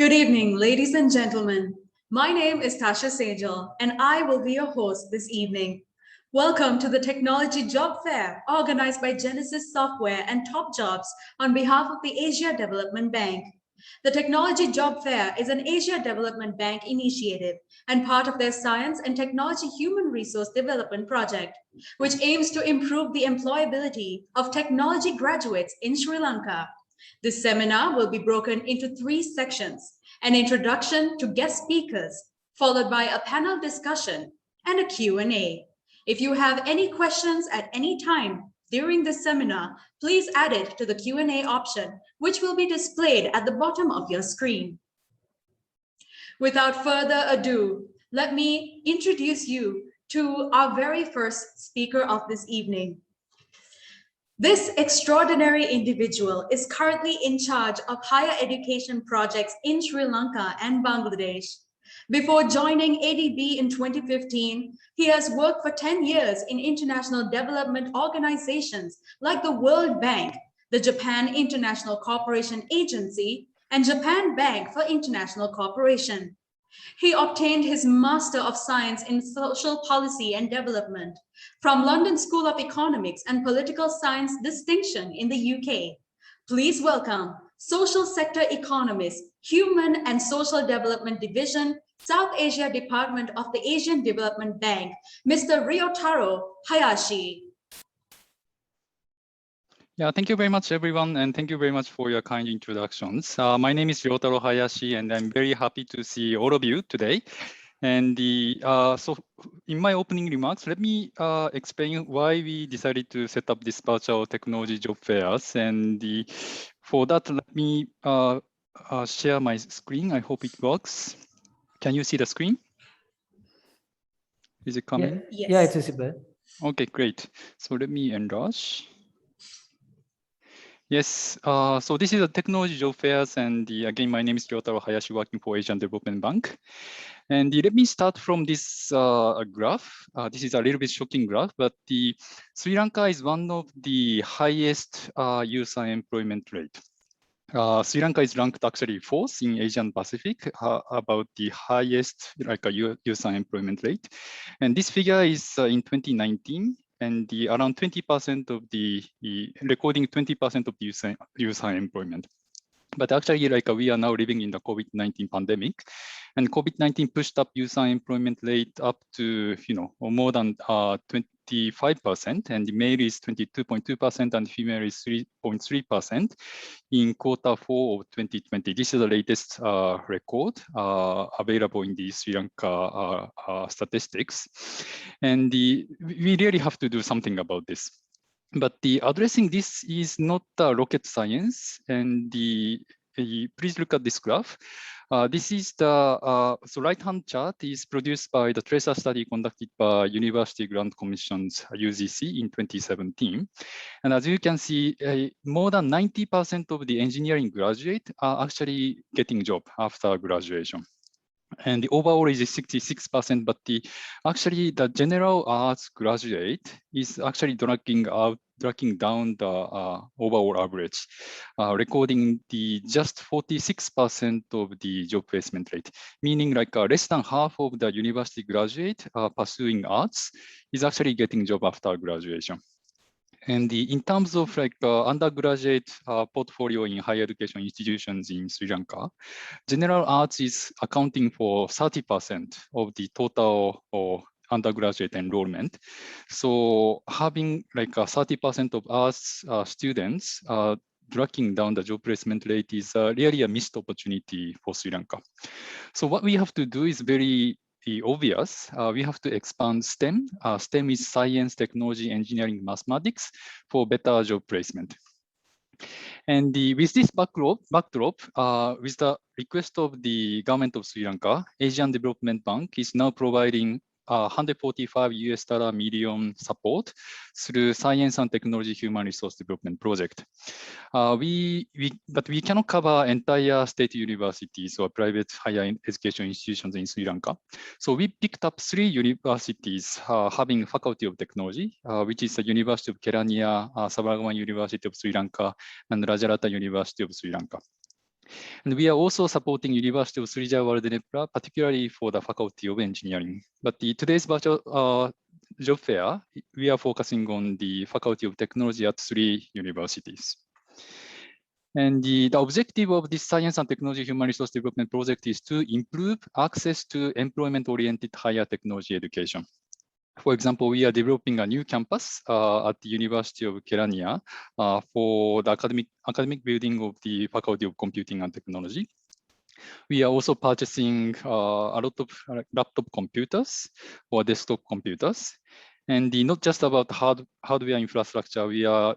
Good evening, ladies and gentlemen. My name is Tasha Sejal, and I will be your host this evening. Welcome to the Technology Job Fair organized by Genesis Software and Top Jobs on behalf of the Asia Development Bank. The Technology Job Fair is an Asia Development Bank initiative and part of their Science and Technology Human Resource Development Project, which aims to improve the employability of technology graduates in Sri Lanka. This seminar will be broken into 3 sections: an introduction to guest speakers, followed by a panel discussion and a Q&A. If you have any questions at any time during this seminar, please add it to the Q&A option, which will be displayed at the bottom of your screen. Without further ado, let me introduce you to our very first speaker of this evening. This extraordinary individual is currently in charge of higher education projects in Sri Lanka and Bangladesh. Before joining ADB in 2015, he has worked for 10 years in international development organizations like the World Bank, the Japan International Cooperation Agency, and Japan Bank for International Cooperation. He obtained his Master of Science in Social Policy and Development from London School of Economics and Political Science distinction in the UK. Please welcome Social Sector Economist, Human and Social Development Division, South Asia Department of the Asian Development Bank, Mr. Ryotaro Hayashi. Yeah, thank you very much, everyone, and thank you very much for your kind introductions. My name is Ryotaro Hayashi, and I'm very happy to see all of you today. And so in my opening remarks, let me explain why we decided to set up this virtual technology job fairs. And for that, let me share my screen. I hope it works. Can you see the screen? Is it coming? Yeah, yeah, it's visible. Okay, great. So let me enlarge. Yes, so this is a technology job fairs, and again, my name is Ryotaro Hayashi, working for Asian Development Bank. And let me start from this graph. This is a little bit shocking graph, but the Sri Lanka is one of the highest youth unemployment rate. Sri Lanka is ranked actually 4th in Asian Pacific about the highest youth unemployment rate. And this figure is in 2019. And around 20% of the recording 20% of the youth unemployment. But actually, we are now living in the COVID-19 pandemic, and COVID-19 pushed up youth unemployment rate up to more than 25%, and the male is 22.2% and female is 3.3% in Q4 of 2020. This is the latest record available in the Sri Lanka statistics, and we really have to do something about this. But addressing this is not rocket science, and please look at this graph. This is the so right-hand chart is produced by the tracer study conducted by University Grant Commission's UGC in 2017. And as you can see, more than 90% of the engineering graduate are actually getting job after graduation. And the overall is 66%, but actually the general arts graduate is actually dragging down the overall average, recording the just 46% of the job placement rate, meaning less than half of the university graduate pursuing arts is actually getting job after graduation. And in terms of undergraduate portfolio in higher education institutions in Sri Lanka, general arts is accounting for 30% of the total undergraduate enrollment. So having a 30% of arts students dragging down the job placement rate is really a missed opportunity for Sri Lanka. So what we have to do is very obvious. We have to expand STEM. STEM is science, technology, engineering, mathematics for better job placement. And with this backdrop, with the request of the government of Sri Lanka, Asian Development Bank is now providing $145 million support through Science and Technology Human Resource Development Project. But we cannot cover entire state universities or private higher education institutions in Sri Lanka. So we picked up 3 universities having Faculty of Technology, which is the University of Kelaniya, Sabaragaman University of Sri Lanka, and Rajarata University of Sri Lanka. And we are also supporting University of Srija World Nepra, particularly for the Faculty of Engineering. But today's virtual job fair, we are focusing on the Faculty of Technology at 3 universities. And the objective of this Science and Technology Human Resource Development Project is to improve access to employment-oriented higher technology education. For example, we are developing a new campus at the University of Kelaniya for the academic building of the Faculty of Computing and Technology. We are also purchasing a lot of laptop computers or desktop computers. And not just about hardware infrastructure, we are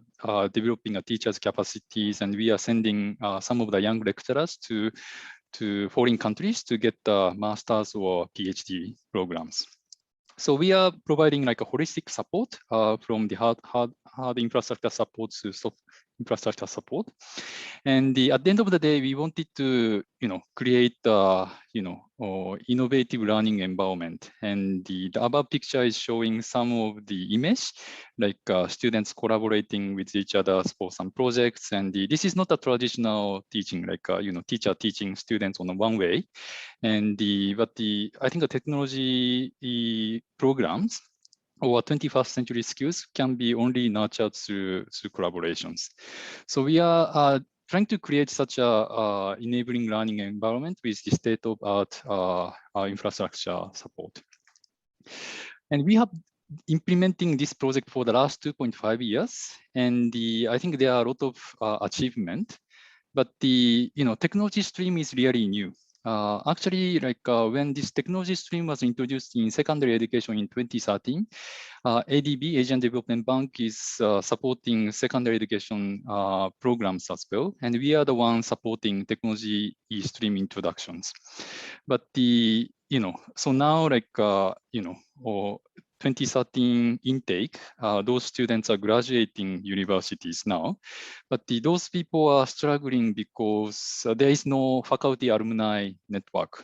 developing a teacher's capacities, and we are sending some of the young lecturers to foreign countries to get master's or PhD programs. So we are providing like a holistic support from the hard infrastructure support to soft infrastructure support. And at the end of the day, we wanted to create innovative learning environment. And the above picture is showing some of the image, like students collaborating with each other for some projects. And this is not a traditional teaching, like teacher teaching students on one way. And I think the technology programs or 21st century skills can be only nurtured through collaborations. So we are trying to create such a enabling learning environment with the state-of-art infrastructure support. And we have implementing this project for the last 2.5 years, and I think there are a lot of achievement. But the technology stream is really new. Actually, when this technology stream was introduced in secondary education in 2013, ADB, Asian Development Bank, is supporting secondary education programs as well. And we are the ones supporting technology stream introductions. But so now 2013 intake, those students are graduating universities now, but those people are struggling because there is no faculty alumni network.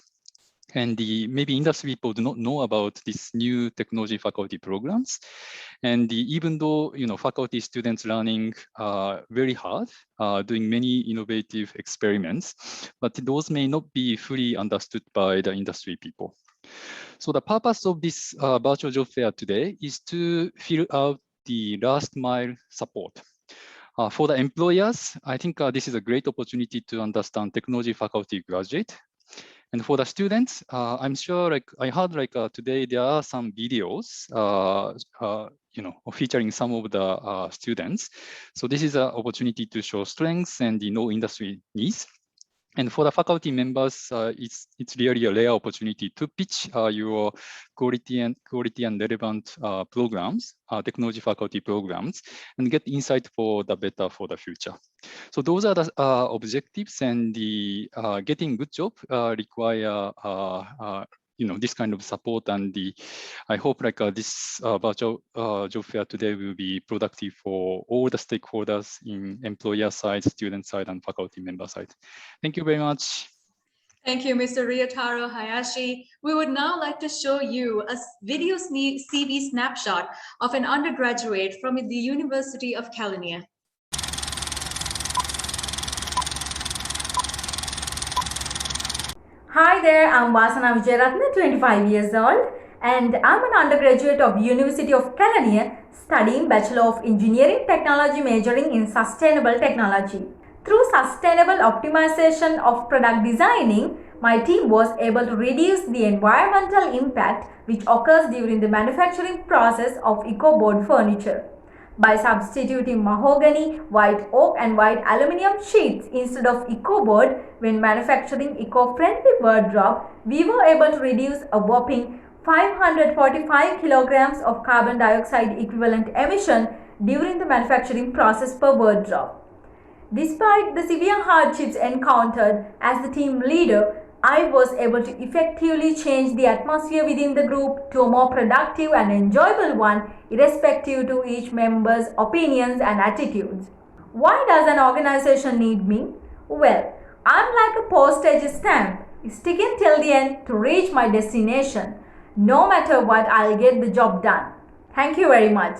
And maybe industry people do not know about these new technology faculty programs. And even though faculty students learning very hard, doing many innovative experiments, but those may not be fully understood by the industry people. So the purpose of this virtual job fair today is to fill out the last mile support. For the employers, I think this is a great opportunity to understand technology faculty graduate. And for the students, I'm sure I heard today there are some videos featuring some of the students. So this is an opportunity to show strengths and industry needs. And for the faculty members, it's really a rare opportunity to pitch your quality and relevant programs, technology faculty programs, and get insight for the better for the future. So those are the objectives, and the getting good job require this kind of support. And I hope this virtual job fair today will be productive for all the stakeholders in employer side, student side, and faculty member side. Thank you very much. Thank you, Mr. Ryotaro Hayashi. We would now like to show you a video CV snapshot of an undergraduate from the University of Kalaniya. Hi there, I'm Wijayarathna, 25 years old, and I'm an undergraduate of University of Kelaniya studying Bachelor of Engineering Technology majoring in Sustainable Technology. Through sustainable optimization of product designing, my team was able to reduce the environmental impact which occurs during the manufacturing process of eco-board furniture. By substituting mahogany, white oak and white aluminium sheets instead of eco-board when manufacturing eco-friendly wardrobe, we were able to reduce a whopping 545 kilograms of carbon dioxide equivalent emission during the manufacturing process per wardrobe. Despite the severe hardships encountered as the team leader, I was able to effectively change the atmosphere within the group to a more productive and enjoyable one, irrespective to each member's opinions and attitudes. Why does an organization need me? Well, I'm like a postage stamp, sticking till the end to reach my destination. No matter what, I'll get the job done. Thank you very much.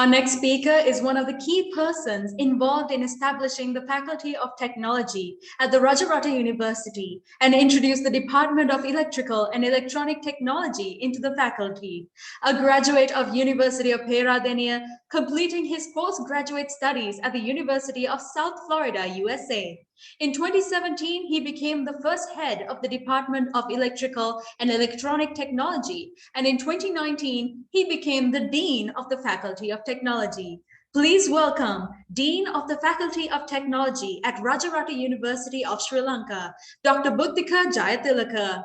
Our next speaker is one of the key persons involved in establishing the Faculty of Technology at the Rajarata University and introduced the Department of Electrical and Electronic Technology into the faculty. A graduate of University of Perera, completing his postgraduate studies at the University of South Florida, USA. In 2017, he became the first head of the Department of Electrical and Electronic Technology, and in 2019, he became the Dean of the Faculty of Technology. Please welcome Dean of the Faculty of Technology at Rajarata University of Sri Lanka, Dr. Buddhika Jayathilaka.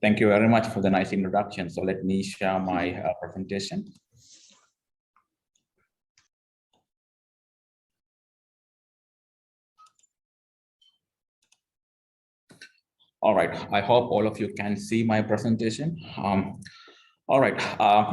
Thank you very much for the nice introduction. So let me share my presentation. All right, I hope all of you can see my presentation. All right,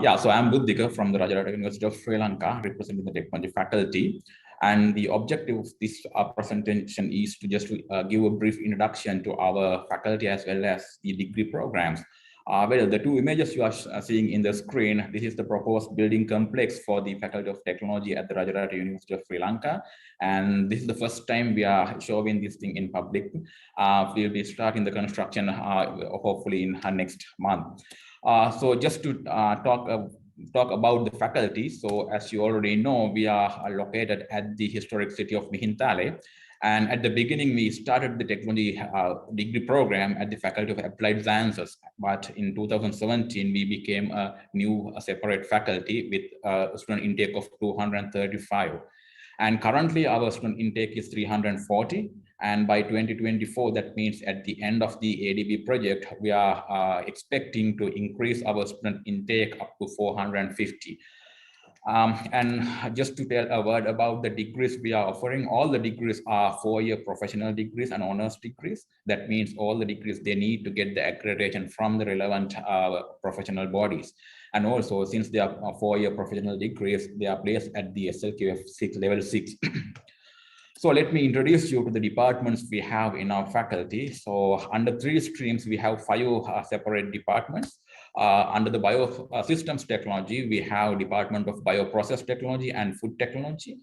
yeah, so I'm Buddhika from the Rajarata University of Sri Lanka, representing the technology faculty. And the objective of this presentation is to just give a brief introduction to our faculty as well as the degree programs. Well, the two images you are seeing in the screen, this is the proposed building complex for the Faculty of Technology at the Rajarata University of Sri Lanka. And this is the first time we are showing this thing in public. We'll be starting the construction hopefully in next month. So just to talk about the faculty. So as you already know, we are located at the historic city of Mihintale. And at the beginning, we started the technology degree program at the Faculty of Applied Sciences. But in 2017, we became a new separate faculty with a student intake of 235. And currently, our student intake is 340. And by 2024, that means at the end of the ADB project, we are expecting to increase our student intake up to 450. And just to tell a word about the degrees we are offering, all the degrees are 4-year professional degrees and honors degrees. That means all the degrees they need to get the accreditation from the relevant professional bodies. And also, since they are 4-year professional degrees, they are placed at the SLQF 6, level 6. So let me introduce you to the departments we have in our faculty. So under 3 streams, we have 5 separate departments. Under the biosystems technology, we have Department of Bioprocess Technology and Food Technology.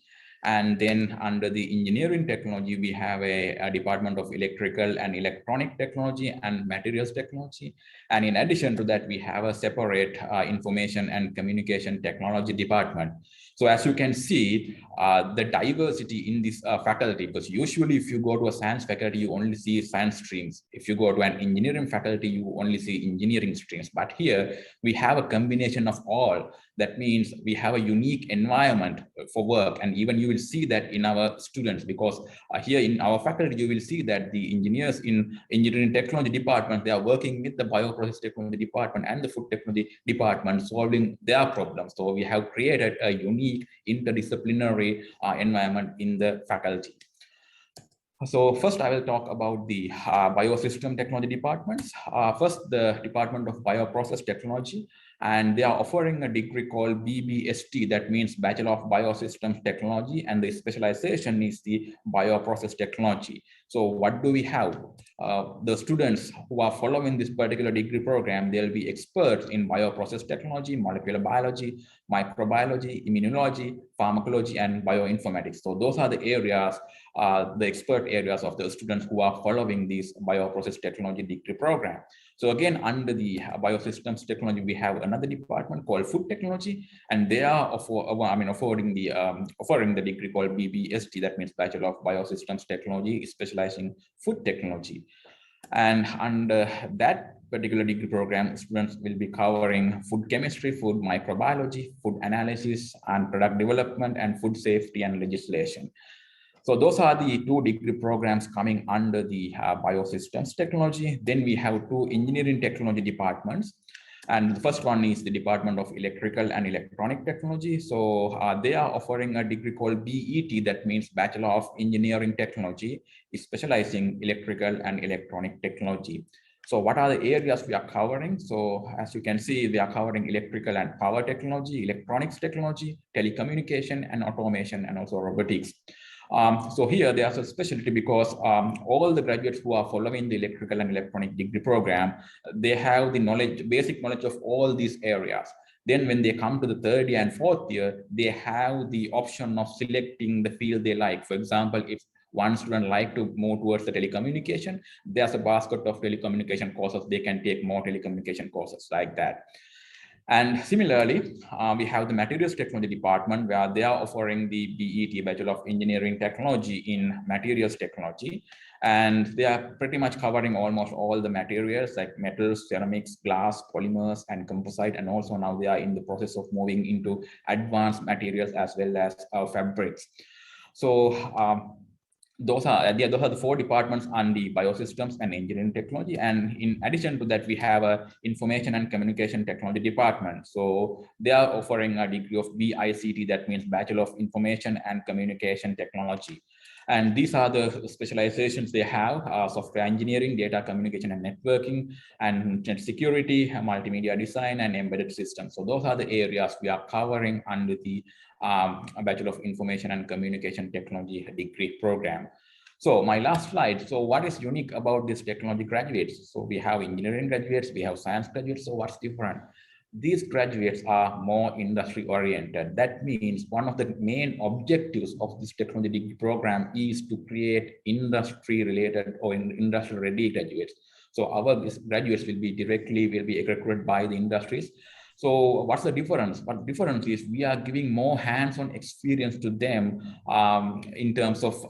And then under the engineering technology, we have a Department of Electrical and Electronic Technology and Materials Technology. And in addition to that, we have a separate Information and Communication Technology department. So as you can see, the diversity in this faculty, because usually if you go to a science faculty, you only see science streams. If you go to an engineering faculty, you only see engineering streams. But here we have a combination of all. That means we have a unique environment for work. And even you will see that in our students, because here in our faculty, you will see that the engineers in engineering technology department, they are working with the bioprocess technology department and the food technology department, solving their problems. So we have created a unique interdisciplinary environment in the faculty. So first, I will talk about the biosystem technology departments. First, the Department of Bioprocess Technology, and they are offering a degree called BBST, that means Bachelor of Biosystems Technology, and the specialization is the Bioprocess Technology. So what do we have? The students who are following this particular degree program, they'll be experts in bioprocess technology, molecular biology, microbiology, immunology, pharmacology, and bioinformatics. So those are the areas, the expert areas of the students who are following this bioprocess technology degree program. So again, under the biosystems technology, we have another department called food technology, and they are offering the degree called BBST, that means Bachelor of Biosystems Technology, specializing food technology. And under that particular degree program, students will be covering food chemistry, food microbiology, food analysis, and product development, and food safety and legislation. So those are the 2 degree programs coming under the biosystems technology. Then we have 2 engineering technology departments. And the first one is the Department of Electrical and Electronic Technology. So they are offering a degree called BET, that means Bachelor of Engineering Technology, specializing electrical and electronic technology. So what are the areas we are covering? So as you can see, we are covering electrical and power technology, electronics technology, telecommunication and automation, and also robotics. So here there's a specialty because all the graduates who are following the electrical and electronic degree program, they have the knowledge, basic knowledge of all these areas. Then when they come to the third year and fourth year, they have the option of selecting the field they like. For example, if one student like to move towards the telecommunication, there's a basket of telecommunication courses. They can take more telecommunication courses like that. And similarly, we have the materials technology department where they are offering the BET, Bachelor of Engineering Technology in Materials Technology. And they are pretty much covering almost all the materials like metals, ceramics, glass, polymers, and composite. And also now they are in the process of moving into advanced materials as well as fabrics. So those are the four departments on the biosystems and engineering technology. And in addition to that, we have a information and communication technology department. So they are offering a degree of BICT, that means Bachelor of Information and Communication Technology. And these are the specializations they have: software engineering, data communication and networking, and net security, multimedia design, and embedded systems. So those are the areas we are covering under the Bachelor of Information and Communication Technology degree program. So my last slide. So what is unique about these technology graduates? So we have engineering graduates, we have science graduates. So what's different? These graduates are more industry oriented. That means one of the main objectives of this technology degree program is to create industry related or industry ready graduates. So our graduates will be recruited by the industries. So what's the difference? What difference is we are giving more hands-on experience to them in terms of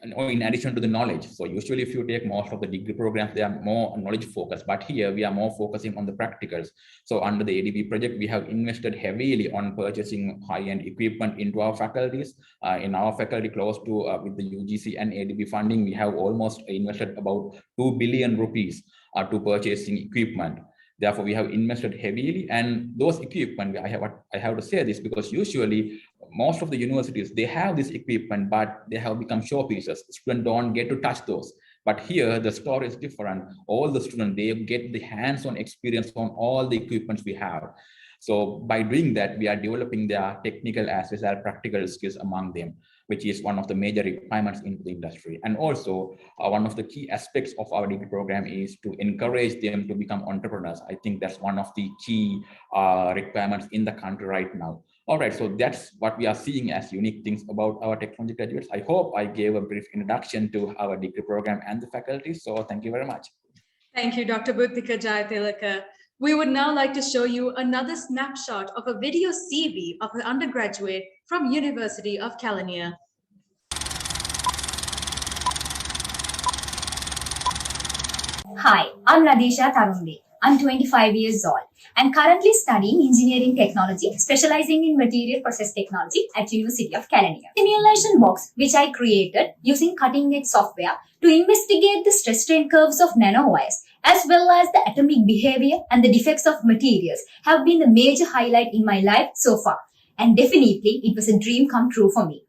in addition to the knowledge. So usually if you take most of the degree programs, they are more knowledge focused, but here we are more focusing on the practicals. So under the ADB project, we have invested heavily on purchasing high-end equipment into our faculties. In our faculty, close to with the UGC and ADB funding, we have almost invested about 2 billion rupees to purchasing equipment. Therefore, we have invested heavily, and those equipment, I have to say this because usually most of the universities, they have this equipment, but they have become showpieces. Students don't get to touch those. But here, the story is different. All the students, they get the hands-on experience on all the equipments we have. So by doing that, we are developing their technical as well as practical skills among them, which is one of the major requirements into the industry. And also one of the key aspects of our degree program is to encourage them to become entrepreneurs. I think that's one of the key requirements in the country right now. All right, so that's what we are seeing as unique things about our technology graduates. I hope I gave a brief introduction to our degree program and the faculty. So thank you very much. Thank you, Dr. Buddhika Jayathilaka. We would now like to show you another snapshot of a video CV of an undergraduate from University of Kalaniya. Hi, I'm Natasha. I'm 25 years old and currently studying engineering technology, specializing in material process technology at University of Kelaniya. Simulation box which I created using cutting-edge software to investigate the stress strain curves of nanowires as well as the atomic behavior and the defects of materials have been the major highlight in my life so far. And definitely it was a dream come true for me.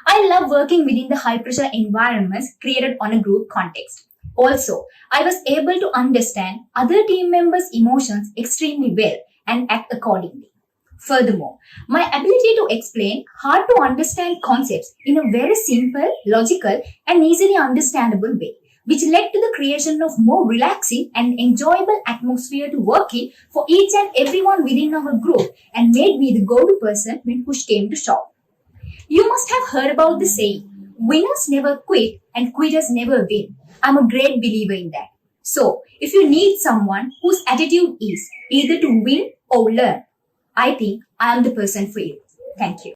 I love working within the high pressure environments created on a group context. Also, I was able to understand other team members' emotions extremely well and act accordingly. Furthermore, my ability to explain hard to understand concepts in a very simple, logical, and easily understandable way, which led to the creation of more relaxing and enjoyable atmosphere to work in for each and everyone within our group and made me the go-to person when push came to shove. You must have heard about the saying, winners never quit and quitters never win. I'm a great believer in that. So, if you need someone whose attitude is either to win or learn, I think I am the person for you. Thank you.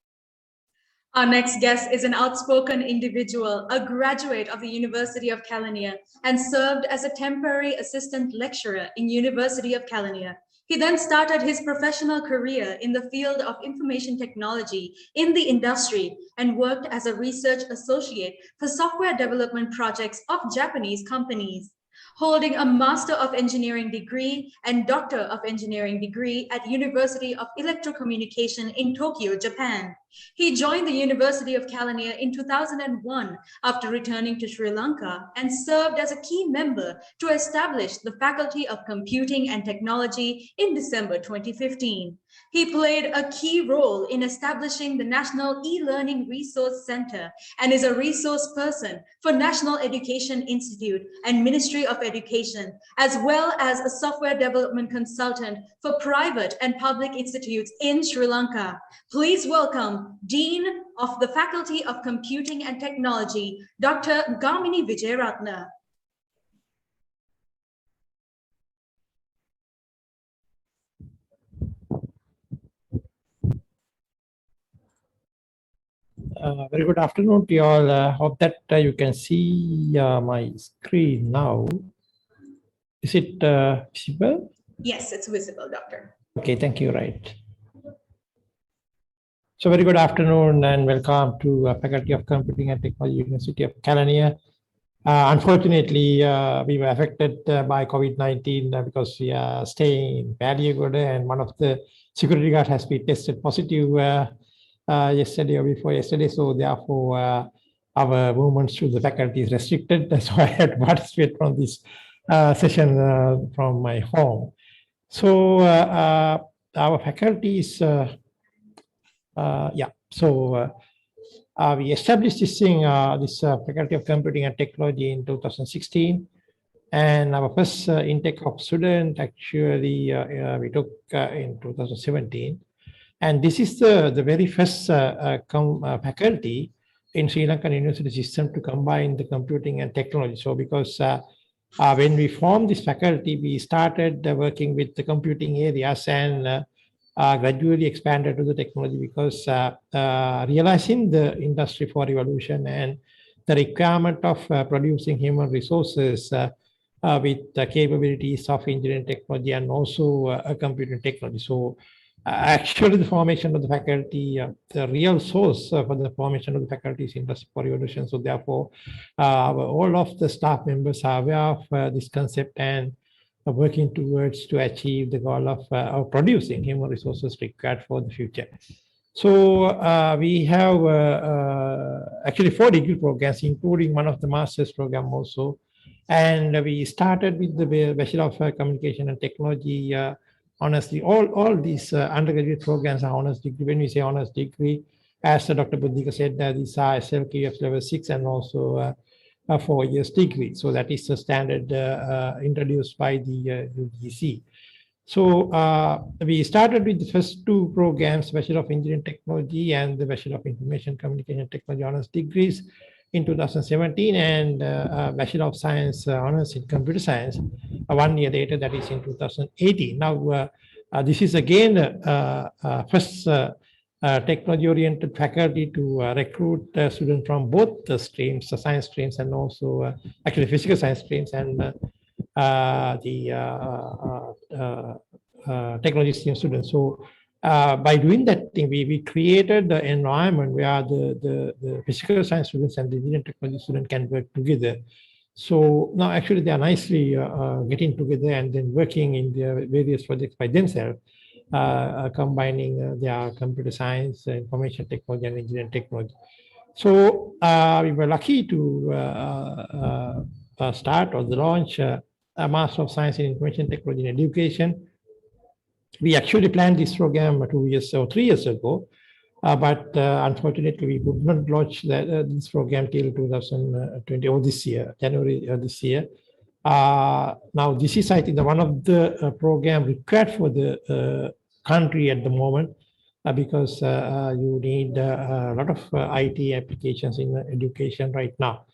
Our next guest is an outspoken individual, a graduate of the University of Kalaniya, and served as a temporary assistant lecturer in University of Kalaniya. He then started his professional career in the field of information technology in the industry and worked as a research associate for software development projects of Japanese companies. Holding a Master of Engineering degree and Doctor of Engineering degree at University of Electrocommunication in Tokyo, Japan. He joined the University of Kalaniya in 2001 after returning to Sri Lanka and served as a key member to establish the Faculty of Computing and Technology in December 2015. He played a key role in establishing the National E-Learning Resource Center and is a resource person for National Education Institute and Ministry of Education, as well as a software development consultant for private and public institutes in Sri Lanka. Please welcome Dean of the Faculty of Computing and Technology, Dr. Gamini Wijayarathna. Very good afternoon to you all. Hope that you can see my screen now. Is it visible? Yes, it's visible, Doctor. Okay, thank you. Right. So very good afternoon and welcome to Faculty of Computing and Technology, University of Kelaniya. Unfortunately, we were affected by COVID-19 because we are staying in Perera, and one of the security guards has been tested positive yesterday or before yesterday. So therefore, our movements to the faculty is restricted. So I had to participate from this session from my home. So our faculty is, we established this thing, this Faculty of Computing and Technology in 2016. And our first intake of student actually we took in 2017. And this is the very first faculty in Sri Lankan university system to combine the computing and technology. So because when we formed this faculty, we started working with the computing areas and gradually expanded to the technology because realizing the industry for revolution and the requirement of producing human resources with the capabilities of engineering technology and also computing technology. So actually the formation of the faculty, the real source for the formation of the faculty is industry for revolution. So therefore, all of the staff members are aware of this concept and working towards to achieve the goal of producing human resources required for the future. So we have actually 4 degree programs, including one of the master's program also. And we started with the Bachelor of Communication and Technology. Honestly, all these undergraduate programs are honors degree. When we say honors degree, as Dr. Buddhika said, these are SLKF level 6 and also 4 years degree. So that is the standard introduced by the UGC. So we started with the first 2 programs, Bachelor of Engineering Technology and the Bachelor of Information Communication Technology honors degrees in 2017 and Bachelor of Science honors in Computer Science 1 year later, that is in 2018. Now, this is again first technology-oriented faculty to recruit students from both the streams, the science streams and also actually physical science streams and the technology stream students. So by doing that thing, we created the environment where the physical science students and the engineering technology students can work together. So now actually they are nicely getting together and then working in their various projects by themselves. Combining their computer science, information technology, and engineering technology. So we were lucky to start or launch a Master of Science in Information Technology in Education. We actually planned this program 2 years or 3 years ago, but unfortunately we could not launch this program till 2020 or this year, January this year. Now this is, I think, one of the program required for the country at the moment because you need a lot of IT applications in education right now.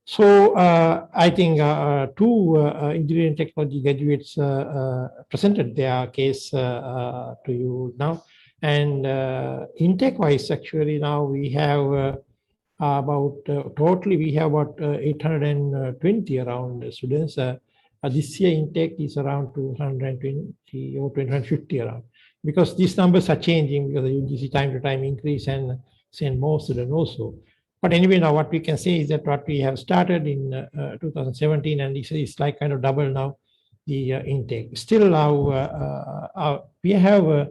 So I think 2 engineering technology graduates presented their case to you now. And intake-wise, actually now we have about totally we have about 820 around students. This year intake is around 220 or 250 around, because these numbers are changing because the UGC time to time increase and send more students also. But anyway, now what we can say is that what we have started in 2017 and this is like kind of double now the intake. Still now we have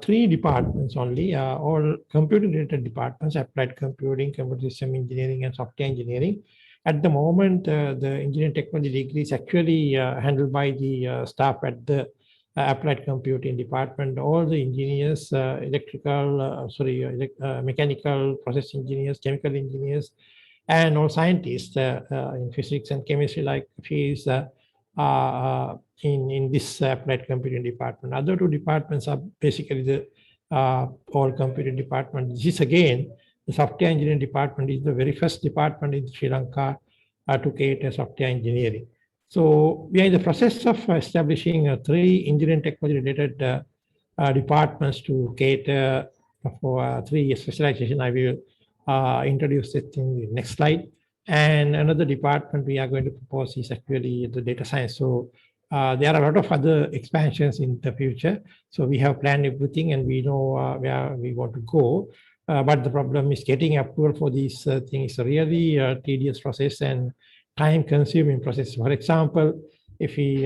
three departments only, all computing-related departments: applied computing, computer system engineering, and software engineering. At the moment, the engineering technology degree is actually handled by the staff at the applied computing department. All the engineers, mechanical, process engineers, chemical engineers, and all scientists in physics and chemistry, like fields, in this applied computing department. Other two departments are basically the all computing department. This is again, the software engineering department is the very first department in Sri Lanka to cater software engineering. So we are in the process of establishing three engineering technology related departments to cater for three specialization. I will introduce it in the next slide. And another department we are going to propose is actually the data science. So there are a lot of other expansions in the future. So we have planned everything and we know where we want to go. But the problem is getting approval for these things is a really tedious process and time-consuming process. For example, if we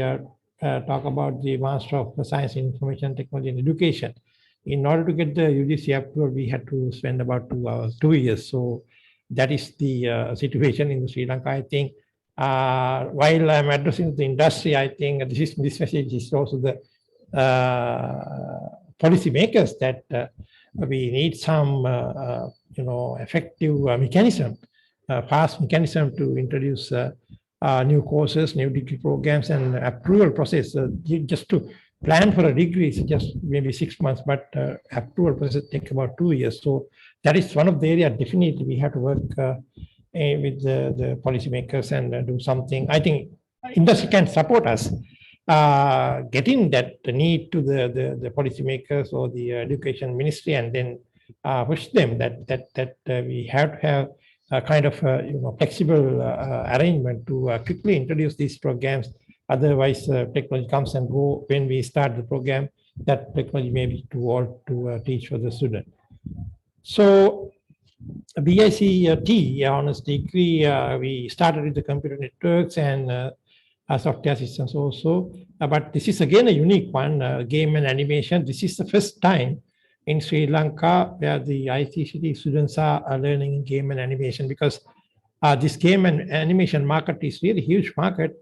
talk about the Master of Science in Information Technology and Education, in order to get the UGC approval, we had to spend about 2 years. So that is the situation in Sri Lanka. I think while I'm addressing the industry, I think this message is also the policymakers that we need some effective mechanism, fast mechanism to introduce new courses, new degree programs, and approval process. Just to plan for a degree is just maybe 6 months, but approval process take about 2 years. So that is one of the areas definitely we have to work with the policymakers and do something. I think industry can support us getting that need to the policymakers or the education ministry, and then push them that we have to have a kind of flexible arrangement to quickly introduce these programs. Otherwise, technology comes and go. When we start the program, that technology may be too old to teach for the student. So BICT honors degree, we started with the computer networks and software systems also. But this is again a unique one, game and animation. This is the first time in Sri Lanka where the ICT students are learning in game and animation, because this game and animation market is really huge market.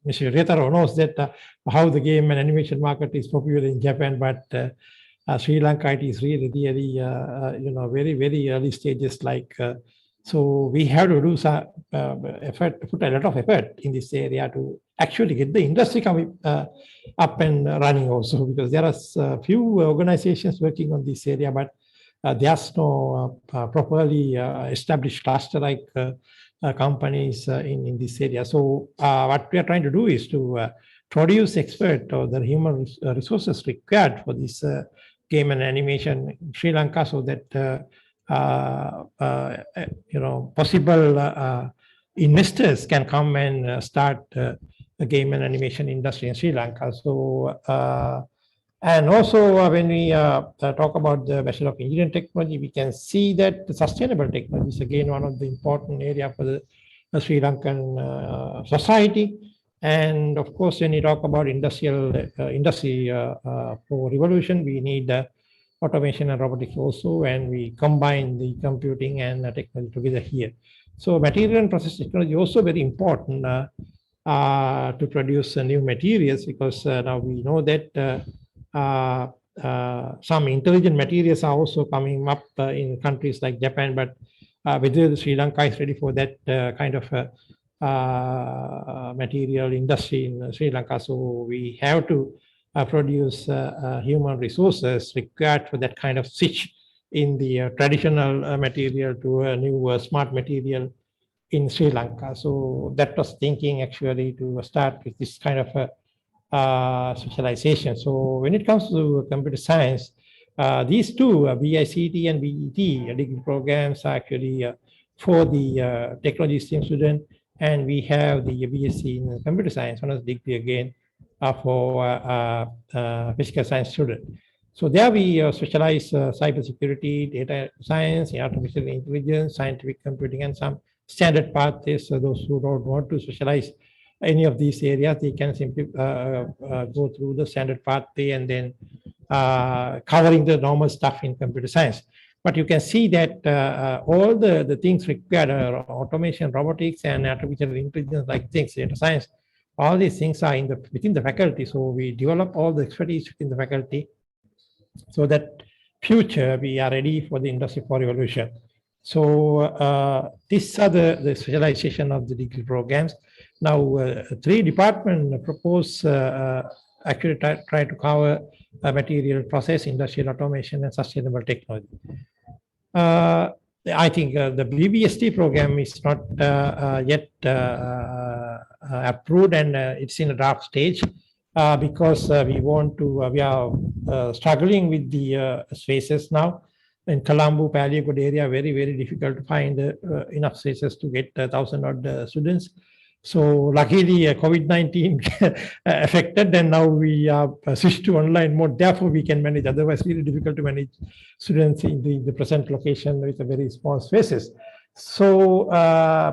Mr. Ryotaro knows that how the game and animation market is popular in Japan, but Sri Lanka, it is really, very, very early stages. So we have to do some effort, put a lot of effort in this area to actually get the industry coming up and running also, because there are few organizations working on this area, but there's no properly established cluster like companies in this area. So what we are trying to do is to produce expert or the human resources required for this game and animation in Sri Lanka, so that possible investors can come and start the game and animation industry in Sri Lanka. So and also when we talk about the Bachelor of Engineering Technology, we can see that the sustainable technology is again one of the important area for the Sri Lankan society. And of course, when you talk about industry for revolution, we need automation and robotics also, and we combine the computing and technology together here. So material and process technology also very important to produce new materials, because now we know that some intelligent materials are also coming up in countries like Japan, but whether Sri Lanka is ready for that kind of material industry in Sri Lanka. So we have to produce human resources required for that kind of switch in the traditional material to a new smart material in Sri Lanka. So that was thinking actually to start with this kind of specialization. So when it comes to computer science, these two, BICT and BET degree programs are actually for the technology stream student, and we have the BSc in computer science honors degree again for physical science student. So there we specialize cybersecurity, data science, artificial intelligence, scientific computing, and some standard pathways. So those who don't want to specialize any of these areas, they can simply go through the standard pathway and then covering the normal stuff in computer science. But you can see that all the things required, automation, robotics, and artificial intelligence, like things, data science, all these things are within the faculty. So we develop all the expertise within the faculty, so that future we are ready for the industry 4 revolution. So these are the specialization of the degree programs. Now 3 departments propose actually try to cover material process, industrial automation, and sustainable technology. I think the BBST program is not yet approved, and it's in a draft stage because we are struggling with the spaces now. In Colombo, Paliagood area, very, very difficult to find enough spaces to get 1,000 odd students. So luckily, COVID-19 affected, and now we are switched to online mode. Therefore, we can manage. Otherwise, really difficult to manage students in the present location with a very small spaces. So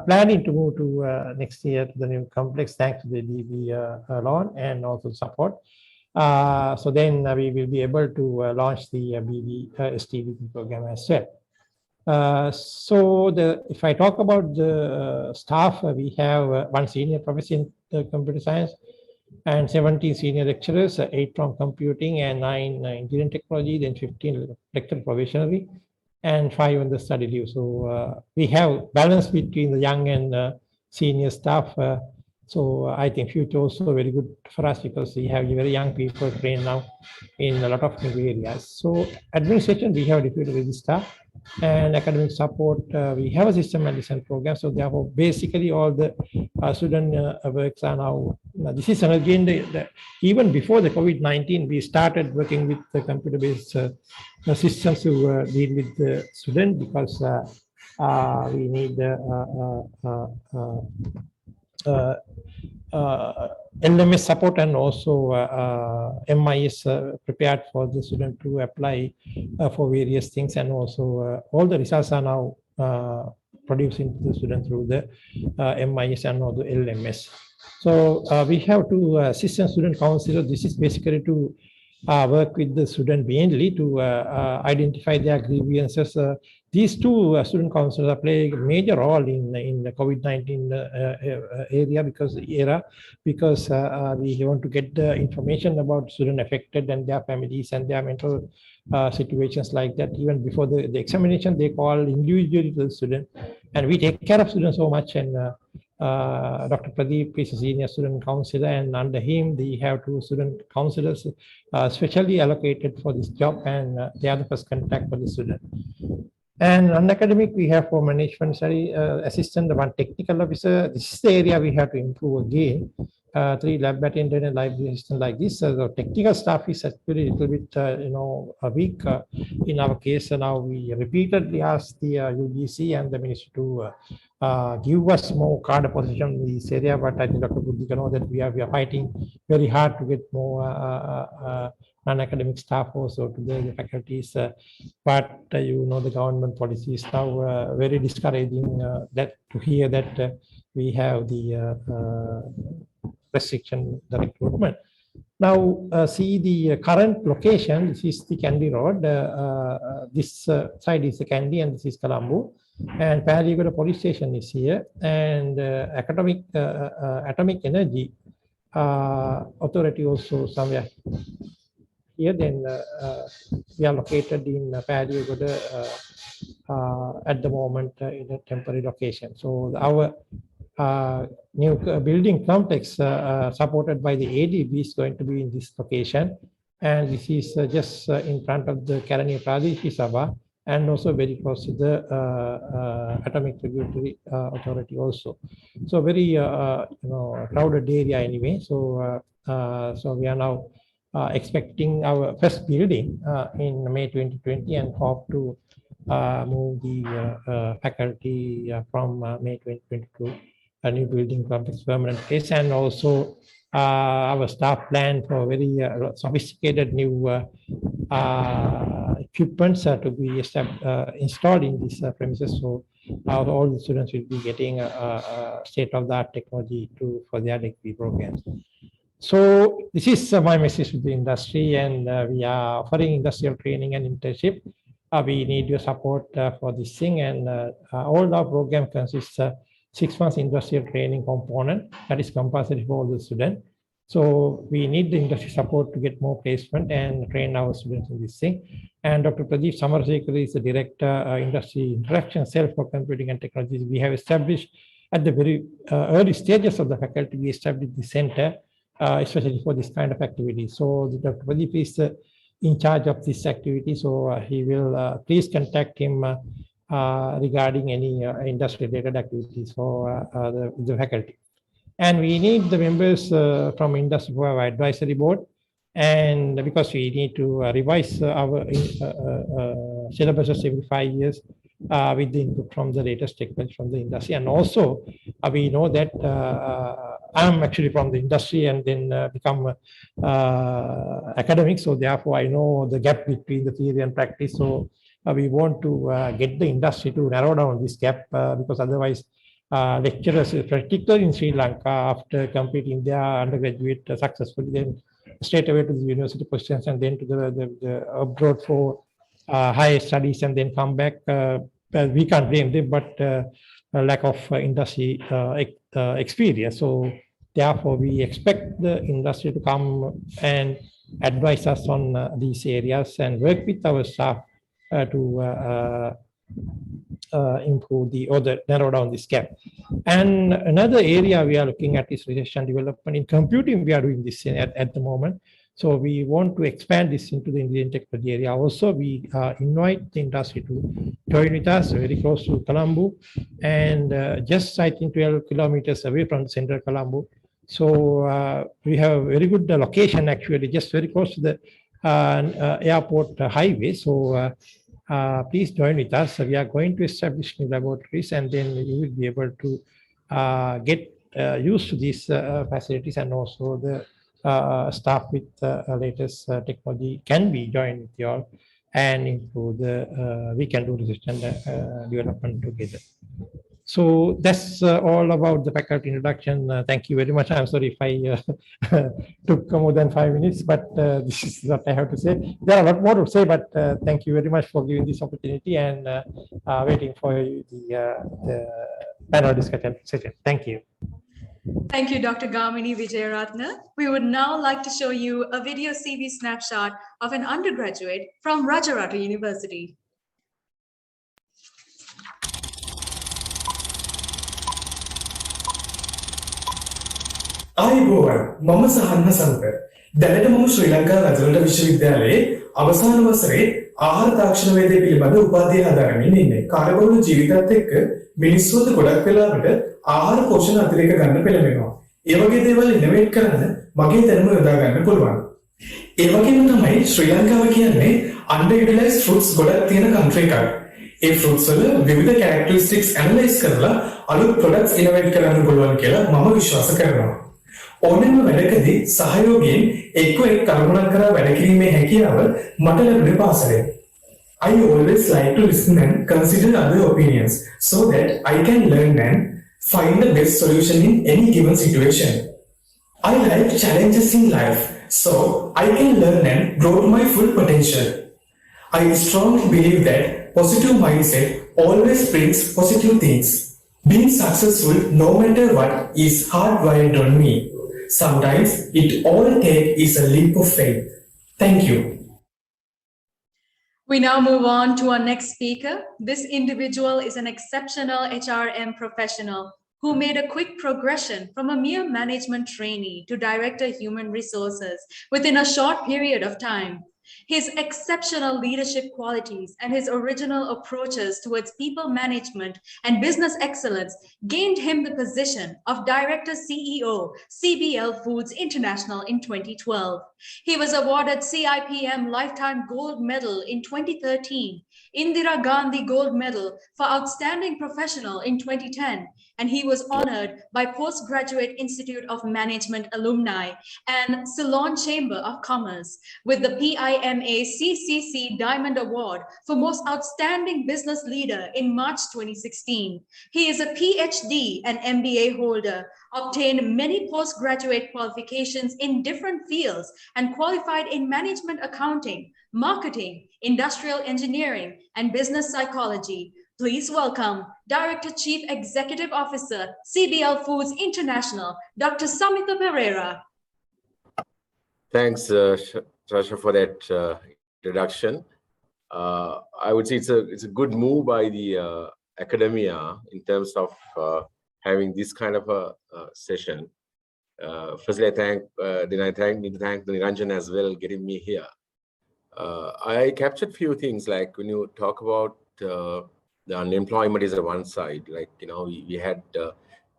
planning to move to next year to the new complex, thanks to the loan and also support. So then we will be able to launch the STBP program as well. So if I talk about the staff, we have 1 senior professor in computer science and 17 senior lecturers, 8 from computing and 9 engineering technology, then 15 lecturer probationary, and 5 on the study leave. So we have balance between the young and senior staff. So I think future also very good for us because we have very young people trained now in a lot of new areas. So administration, we have deputy registrar, and academic support, we have a system medicine program. So therefore, basically all the student works are now, this is again, even before the COVID-19, we started working with the computer-based systems to deal with the student, because we need LMS support, and also MIS prepared for the student to apply for various things, and also all the results are now produced into the student through the MIS and also LMS. So we have 2 assistant student counselors. This is basically to work with the student mainly to identify their grievances. These 2 student counselors play a major role in the COVID-19 area, because we want to get the information about student affected and their families and their mental situations like that. Even before the examination, they call individually to the student, and we take care of students so much. And Dr. Pradeep is a senior student counselor, and under him, we have 2 student counselors specially allocated for this job, and they are the first contact for the student. And non-academic, we have 4 management study assistant, 1 technical officer. This is the area we have to improve again. 3 lab attendant and library assistant like this. The technical staff is actually a little bit, weak in our case. So now we repeatedly asked the UGC and the ministry to give us more card position in this area. But I think Dr. Buddhika knows that we are fighting very hard to get more non-academic staff also to the faculties. But the government policy is now very discouraging that to hear that we have the restriction the recruitment. Now see the current location. This is the Kandy Road. This side is the Kandy, and this is Colombo. And Paliagoda police station is here. And atomic energy authority also somewhere here. Then we are located in Paliagoda at the moment in a temporary location. So our new building complex supported by the ADB is going to be in this location, and this is just in front of the Kalaniya Pradeshi Sabha, and also very close to the Atomic Regulatory Authority also. So very crowded area anyway. So so we are now expecting our first building in May 2020, and hope to move the faculty from May 2022. A new building complex permanent place, and also our staff plan for very sophisticated new equipments to be installed in these premises. So all the students will be getting state-of-the-art technology for their degree programs. So this is my message to the industry, and we are offering industrial training and internship. We need your support for this thing, and all our program consists 6 months industrial training component that is compulsory for all the students. So we need the industry support to get more placement and train our students in this thing. And Dr. Pradeep Samarsekar is the director, industry interaction cell for computing and technologies. We have established at the very early stages of the faculty, we established the center, especially for this kind of activity. So Dr. Pradeep is in charge of this activity. So he will please contact him regarding any industry-related activities for the faculty. And we need the members from industry for our advisory board, and because we need to revise our syllabuses every 5 years with the input from the latest technology from the industry. And also we know that I'm actually from the industry and then become academic, so therefore I know the gap between the theory and practice. So we want to get the industry to narrow down this gap because otherwise lecturers, particularly in Sri Lanka, after completing their undergraduate successfully, then straight away to the university positions and then to the abroad for higher studies and then come back. We can't blame them, but lack of industry experience. So therefore, we expect the industry to come and advise us on these areas and work with our staff to improve narrow down this gap. And another area we are looking at is research and development. In computing, we are doing this at the moment. So we want to expand this into the engineering technology area. Also, we invite the industry to join with us very close to Colombo and just I think 12 kilometers away from central Colombo. So we have a very good location actually, just very close to the airport highway. So please join with us. We are going to establish new laboratories, and then you will be able to get used to these facilities, and also the staff with latest technology can be joined with you all, and improve we can do research and development together. So that's all about the faculty introduction. Thank you very much. I'm sorry if I took more than 5 minutes, but this is what I have to say. There are a lot more to say, but thank you very much for giving this opportunity and waiting for the panel discussion session. Thank you. Thank you, Dr. Gamini Wijayarathna. We would now like to show you a video CV snapshot of an undergraduate from Rajarata University. ආයුබෝවන් මම සහන්හ සම්ප දැනට මම ශ්‍රී ලංකා රජරට විශ්වවිද්‍යාලයේ අවසාන වසරේ ආහාර තාක්ෂණ වේදේ පිළිබඳ උපාධිය හදාගමින් ඉන්නේ. කාර්යබහුල ජීවිතයත් එක්ක මිනිස්සුන්ට ගොඩක් වෙලාවට ආහාර පෝෂණ අතිරේක ගන්න පෙළඹෙනවා. ඒ වගේ දේවල් ඉනොවේට් කරන්න මගේ දැනුම යොදා ගන්න පුළුවන්. ඒ වගේම තමයි ශ්‍රී ලංකාව කියන්නේ underutilized fruits ගොඩක් තියෙන country එකක්. ඒ fruits වල විවිධ characteristics analyze කරලා අලුත් products innovate කරන්න පුළුවන් කියලා මම විශ්වාස කරනවා. ඕනෙම වැඩකදී සහයෝගයෙන් එක්ක කල්පනා කරලා වැඩ කිරීමේ හැකියාව මට ලැබුණේ පාසලෙන්. I always like to listen and consider other opinions so that I can learn and find the best solution in any given situation. I like challenges in life so I can learn and grow to my full potential. I strongly believe that positive mindset always brings positive things. Being successful no matter what is hardwired on me. Sometimes it all takes is a leap of faith. Thank you. We now move on to our next speaker. This individual is an exceptional HRM professional who made a quick progression from a mere management trainee to director human resources within a short period of time. His exceptional leadership qualities and his original approaches towards people management and business excellence gained him the position of Director CEO, CBL Foods International in 2012. He was awarded CIPM Lifetime Gold Medal in 2013, Indira Gandhi Gold Medal for Outstanding Professional in 2010, and he was honored by Postgraduate Institute of Management alumni and Ceylon Chamber of Commerce with the PIMA CCC Diamond Award for Most Outstanding Business Leader in March 2016. He is a PhD and MBA holder obtained many postgraduate qualifications in different fields, and qualified in management accounting, marketing, industrial engineering, and business psychology. Please welcome Director Chief Executive Officer, CBL Foods International, Dr. Samitha Perera. Thanks, Natasha, for that introduction. I would say it's a good move by the academia in terms of having this kind of a session. Firstly, I need to thank Niranjan as well getting me here. I captured a few things, like when you talk about the unemployment is on one side, like, you know, we had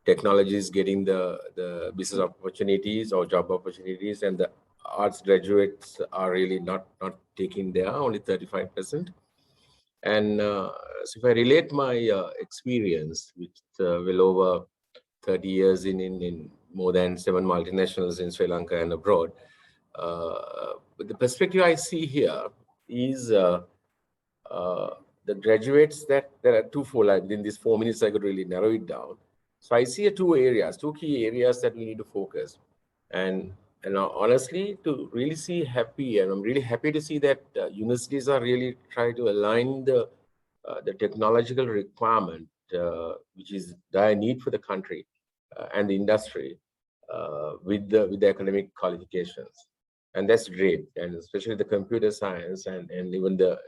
technologies getting the business opportunities or job opportunities, and the arts graduates are really not taking there, only 35%. And so if I relate my experience with well over 30 years in more than 7 multinationals in Sri Lanka and abroad, but the perspective I see here is the graduates, that there are twofold. In these 4 minutes, I could really narrow it down. So I see two key areas that we need to focus. And honestly, to really see happy, and I'm really happy to see that universities are really trying to align the technological requirement, which is dire need for the country and the industry, with the academic qualifications, and that's great. And especially the computer science and even the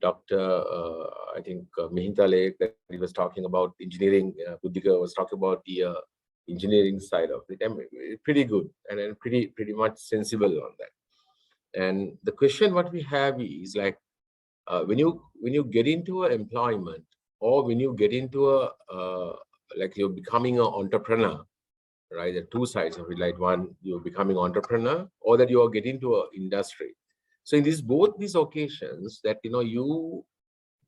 Dr. I think Mihintale, that he was talking about engineering. Buddhika was talking about the engineering side of it. I mean, pretty good and pretty much sensible on that. And the question what we have is like, when you get into an employment, or when you get into a like you're becoming an entrepreneur, right? There are two sides of it. Like, one, you're becoming entrepreneur, or that you are getting to an industry. So in both these occasions, that, you know, you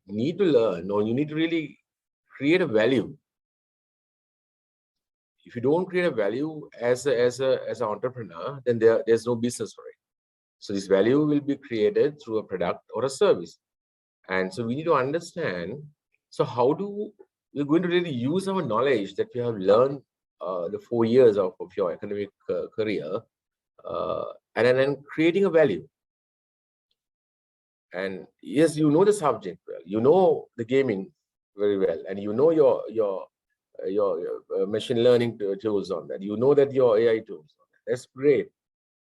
need to learn, or you need to really create a value. If you don't create a value as an entrepreneur, then there's no business for it. So this value will be created through a product or a service. And so we need to understand, so how do we're going to really use our knowledge that we have learned the 4 years of your academic career, and then creating a value. And yes, you know the subject well, you know the gaming very well, and you know your machine learning tools on that. You know that your AI tools on that. That's great.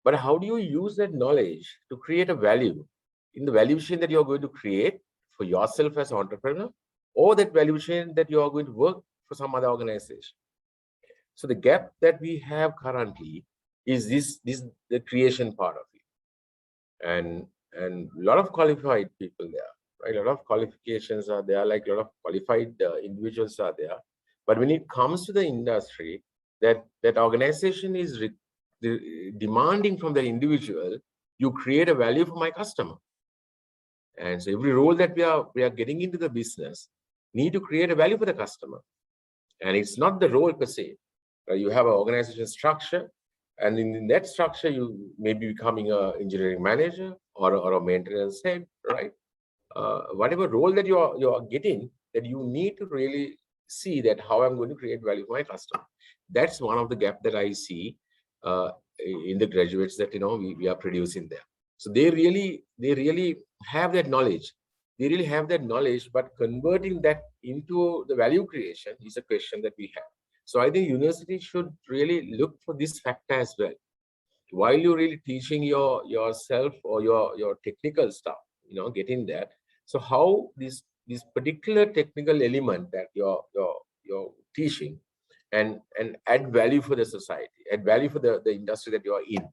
But how do you use that knowledge to create a value in the value chain that you're going to create for yourself as an entrepreneur, or that value chain that you are going to work for some other organization? So the gap that we have currently is the creation part of it. And a lot of qualified people there, right? A lot of qualifications are there, like a lot of qualified individuals are there. But when it comes to the industry, that organization is demanding from the individual, you create a value for my customer. And so every role that we are getting into the business need to create a value for the customer. And it's not the role per se. You have an organization structure, and in that structure, you may be becoming an engineering manager or a maintenance head, right? Whatever role that you are getting, that you need to really see that how I'm going to create value for my customer. That's one of the gap that I see in the graduates that, you know, we are producing there. So they really have that knowledge. They really have that knowledge, but converting that into the value creation is a question that we have. So I think university should really look for this factor as well. While you're really teaching yourself or your technical stuff, you know, get in there. So how this particular technical element that you're teaching and add value for the society, add value for the industry that you are in.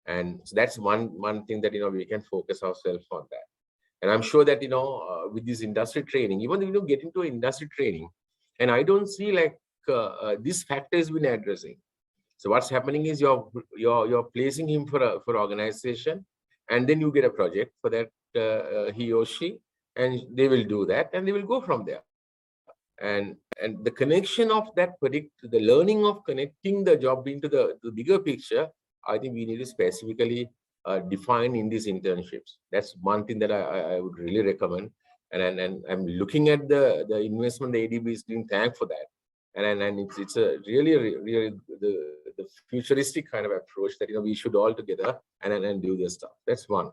And so that's one thing that, you know, we can focus ourselves on that. And I'm sure that, you know, with this industry training, even if you get into industry training, and I don't see like this factor has been addressing. So what's happening is you're placing him for organization, and then you get a project for that he or she, and they will do that, and they will go from there. And the connection of that the learning of connecting the job into the bigger picture, I think we need to specifically define in these internships. That's one thing that I would really recommend. And I'm looking at the investment the ADB is doing. Thank for that. And it's a really the futuristic kind of approach that we should all together and do this stuff. That's one.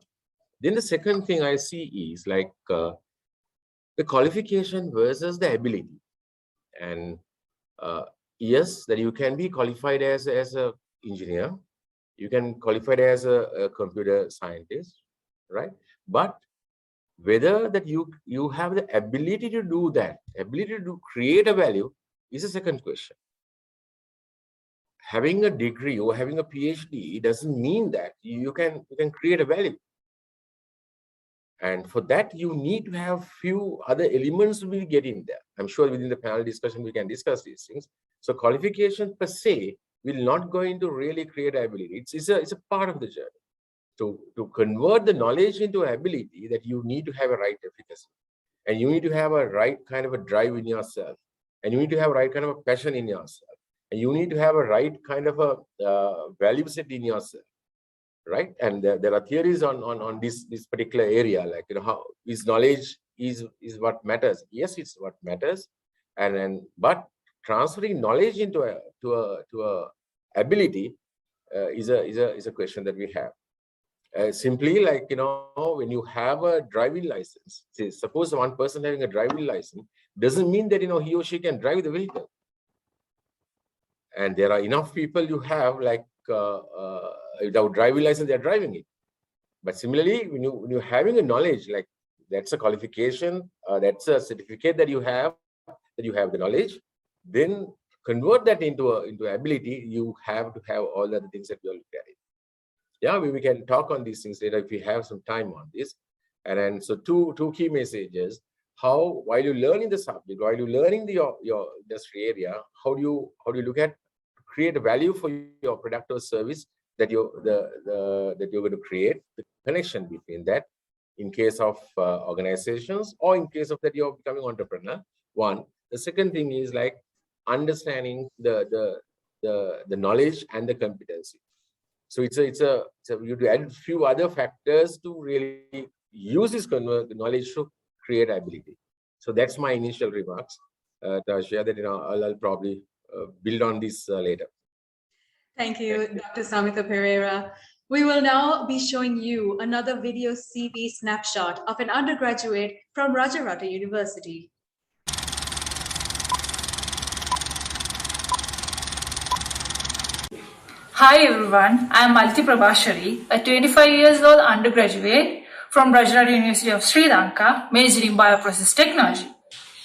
Then the second thing I see is like the qualification versus the ability. And yes, that you can be qualified as a engineer, you can qualified as a computer scientist, right? But whether that you have the ability to do that, ability to create a value, is a second question. Having a degree or having a PhD doesn't mean that you can create a value. And for that, you need to have few other elements will get in there. I'm sure within the panel discussion, we can discuss these things. So qualification per se will not go into really create ability. It's a part of the journey. To convert the knowledge into ability, that you need to have a right efficacy. And you need to have a right kind of a drive in yourself. And you need to have a right kind of a passion in yourself. And you need to have a right kind of a value set in yourself. Right, and there are theories on this particular area, like how is knowledge is what matters. Yes, it's what matters, but transferring knowledge into a ability is a question that we have. Simply like when you have a driving license, say, suppose one person having a driving license doesn't mean that he or she can drive the vehicle. And there are enough people you have like without driving license, they're driving it. But similarly, when you're having a knowledge, like that's a qualification, that's a certificate that you have the knowledge, then convert that into ability. You have to have all the other things that we all look at it. Yeah, we can talk on these things later if we have some time on this. And then so two key messages: how while you're learning the subject, while you're learning your industry area, how do you look at create a value for your product or service that you're going to create, the connection between that in case of organizations or in case of that you're becoming entrepreneur. One. The second thing is like understanding the knowledge and the competency. So it's a you to add a few other factors to really use this knowledge to create ability. So that's my initial remarks. Tasha, that I'll probably build on this later. Thank you, Dr. Samitha Perera. We will now be showing you another video CV snapshot of an undergraduate from Rajarata University. Hi everyone, I am Malti Prabhashari, a 25 years old undergraduate from Rajarata University of Sri Lanka, majoring in bioprocess technology.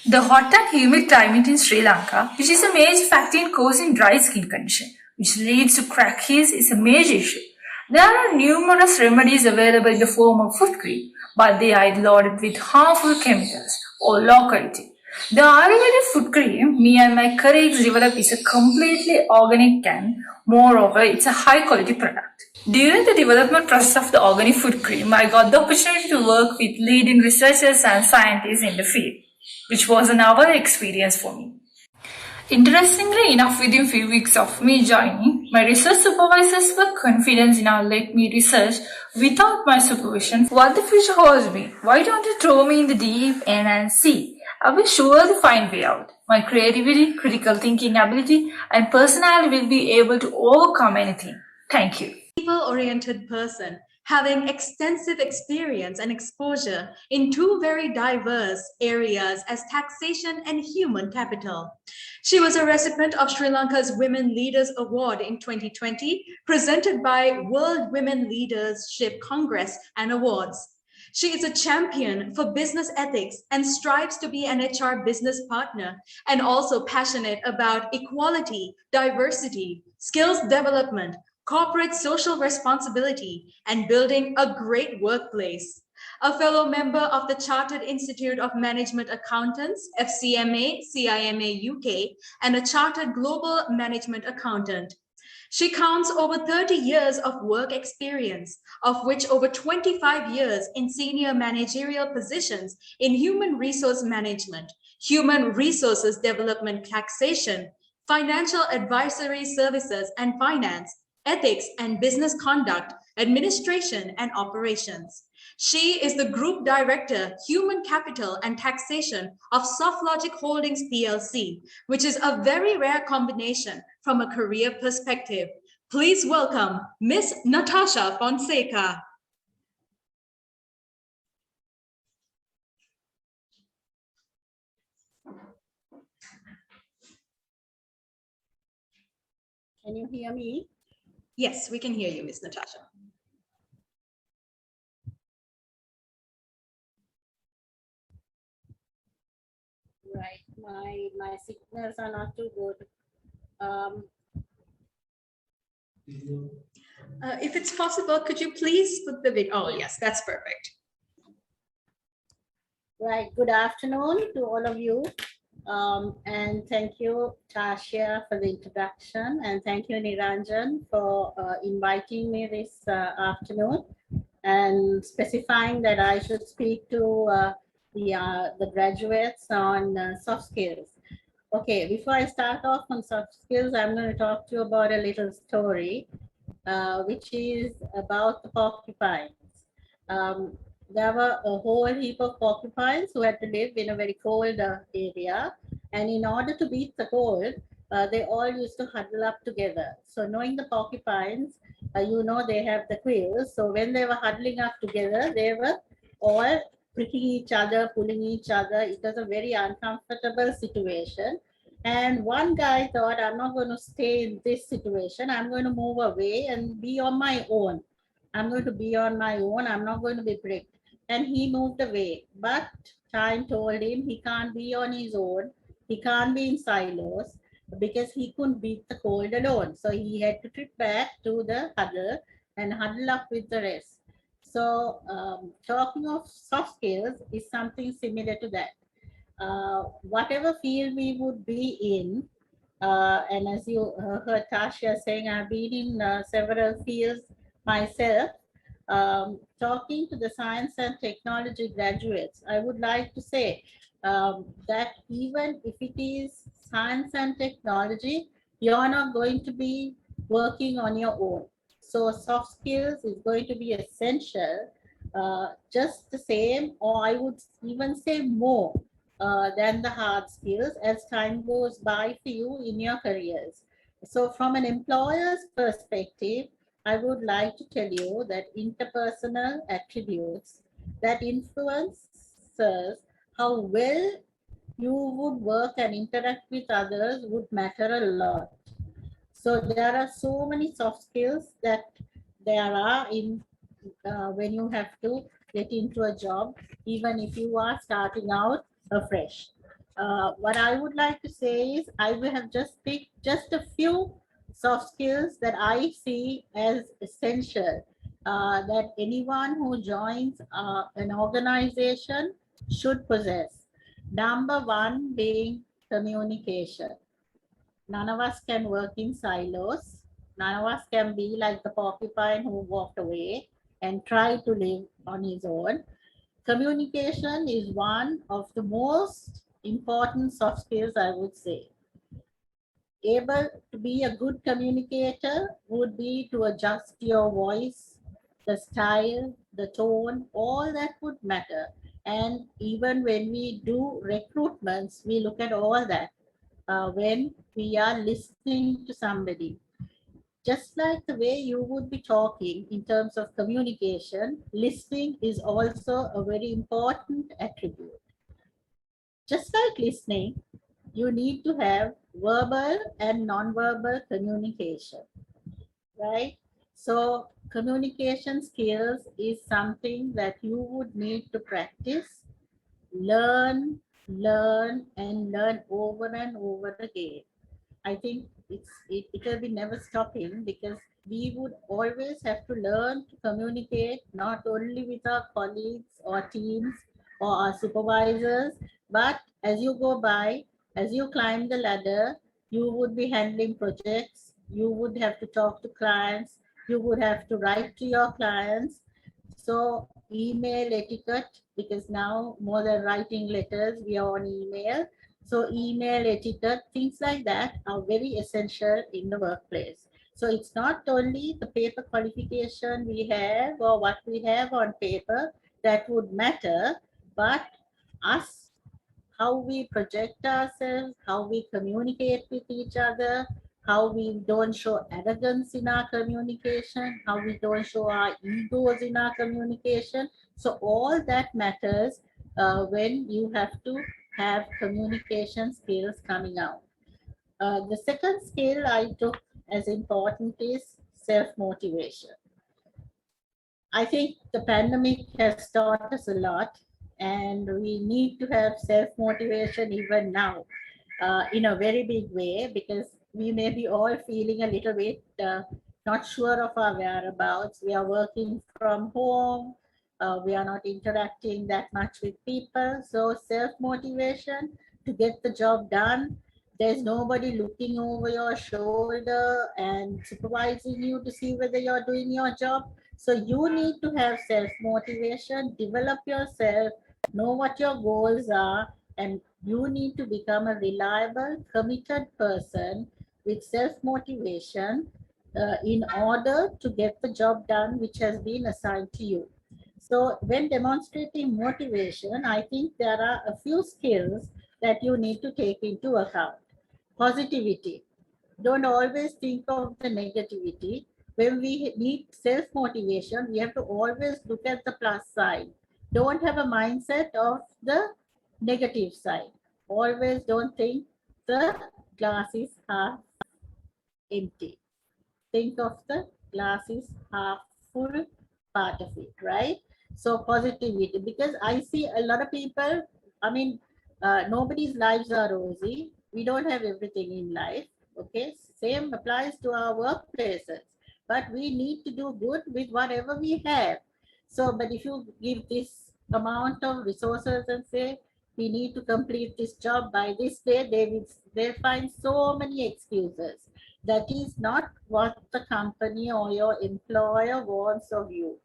The hot and humid climate in Sri Lanka, which is a major factor in causing dry skin condition, which leads to crack heels, is a major issue. There are numerous remedies available in the form of foot cream, but they are loaded with harmful chemicals or locality. The Ayurvedic foot cream me and my colleagues developed is a completely organic and moreover it's a high quality product. During the development process of the organic foot cream, I got the opportunity to work with leading researchers and scientists in the field, which was a novel experience for me. Interestingly enough, within a few weeks of me joining, my research supervisors were confident enough to let me research without my supervision what the future holds me. Why don't you throw me in the deep end and see? I will surely find way out. My creativity, critical thinking ability, and personality will be able to overcome anything. Thank you. People-oriented person, having extensive experience and exposure in two very diverse areas as taxation and human capital. She was a recipient of Sri Lanka's Women Leaders Award in 2020, presented by World Women Leadership Congress and Awards. She is a champion for business ethics and strives to be an HR business partner, and also passionate about equality, diversity, skills development, corporate social responsibility, and building a great workplace. A fellow member of the Chartered Institute of Management Accountants, FCMA, CIMA UK, and a Chartered Global Management Accountant. She counts over 30 years of work experience, of which over 25 years in senior managerial positions in human resource management, human resources development, taxation, financial advisory services and finance, ethics and business conduct, administration and operations. She is the Group Director, Human Capital and Taxation of Softlogic Holdings PLC, which is a very rare combination from a career perspective. Please welcome Miss Natasha Fonseka. Can you hear me? Yes, we can hear you, Miss Natasha. Right, my signals are not too good. If it's possible, could you please put the video? Oh, yes, that's perfect. Right, good afternoon to all of you. And thank you, Tasha, for the introduction. And thank you, Niranjan, for inviting me this afternoon and specifying that I should speak to the graduates on soft skills. Okay, before I start off on soft skills, I'm going to talk to you about a little story, which is about the porcupines. There were a whole heap of porcupines who had to live in a very cold area. And in order to beat the cold, they all used to huddle up together. So knowing the porcupines, you know, they have the quills. So when they were huddling up together, they were all pricking each other, pulling each other. It was a very uncomfortable situation. And one guy thought, I'm not going to stay in this situation. I'm going to move away and be on my own. I'm going to be on my own. I'm not going to be pricked. And he moved away. But time told him he can't be on his own. He can't be in silos because he couldn't beat the cold alone. So he had to trip back to the huddle and huddle up with the rest. So talking of soft skills is something similar to that. Whatever field we would be in, and as you heard Tasha saying, I've been in several fields myself. Talking to the science and technology graduates, I would like to say that even if it is science and technology, you're not going to be working on your own. So soft skills is going to be essential, just the same, or I would even say more than the hard skills as time goes by for you in your careers. So from an employer's perspective, I would like to tell you that interpersonal attributes that influences how well you would work and interact with others would matter a lot. So there are so many soft skills that there are in when you have to get into a job, even if you are starting out afresh. What I would like to say is I will have just picked just a few soft skills that I see as essential that anyone who joins an organization should possess. Number one being communication. None of us can work in silos. None of us can be like the porcupine who walked away and tried to live on his own. Communication is one of the most important soft skills, I would say. Able to be a good communicator would be to adjust your voice, the style, the tone, all that would matter. And even when we do recruitments, we look at all that when we are listening to somebody. Just like the way you would be talking in terms of communication, listening is also a very important attribute. Just like listening, you need to have verbal and non-verbal communication, right? So communication skills is something that you would need to practice, learn, and learn over and over again. I think it will be never stopping because we would always have to learn to communicate not only with our colleagues or teams or our supervisors, but as you go by, as you climb the ladder, you would be handling projects, you would have to talk to clients, you would have to write to your clients. So email etiquette, because now more than writing letters, we are on email. So email etiquette, things like that are very essential in the workplace. So it's not only the paper qualification we have or what we have on paper, that would matter, but us, how we project ourselves, how we communicate with each other, how we don't show arrogance in our communication, how we don't show our egos in our communication. So all that matters when you have to have communication skills coming out. The second skill I took as important is self-motivation. I think the pandemic has taught us a lot, and we need to have self-motivation even now in a very big way, because we may be all feeling a little bit not sure of our whereabouts. We are working from home. We are not interacting that much with people. So self-motivation to get the job done. There's nobody looking over your shoulder and supervising you to see whether you're doing your job. So you need to have self-motivation, develop yourself, know what your goals are, and you need to become a reliable, committed person with self-motivation in order to get the job done which has been assigned to you. So when demonstrating motivation, I think there are a few skills that you need to take into account. Positivity. Don't always think of the negativity. When we need self-motivation, we have to always look at the plus side. Don't have a mindset of the negative side. Always don't think the glass is half empty. Think of the glass is half full part of it, right? So positivity, because I see a lot of people, I mean, nobody's lives are rosy. We don't have everything in life. Okay, same applies to our workplaces, but we need to do good with whatever we have. So, but if you give this amount of resources and say, we need to complete this job by this day, they'll find so many excuses. That is not what the company or your employer wants of you.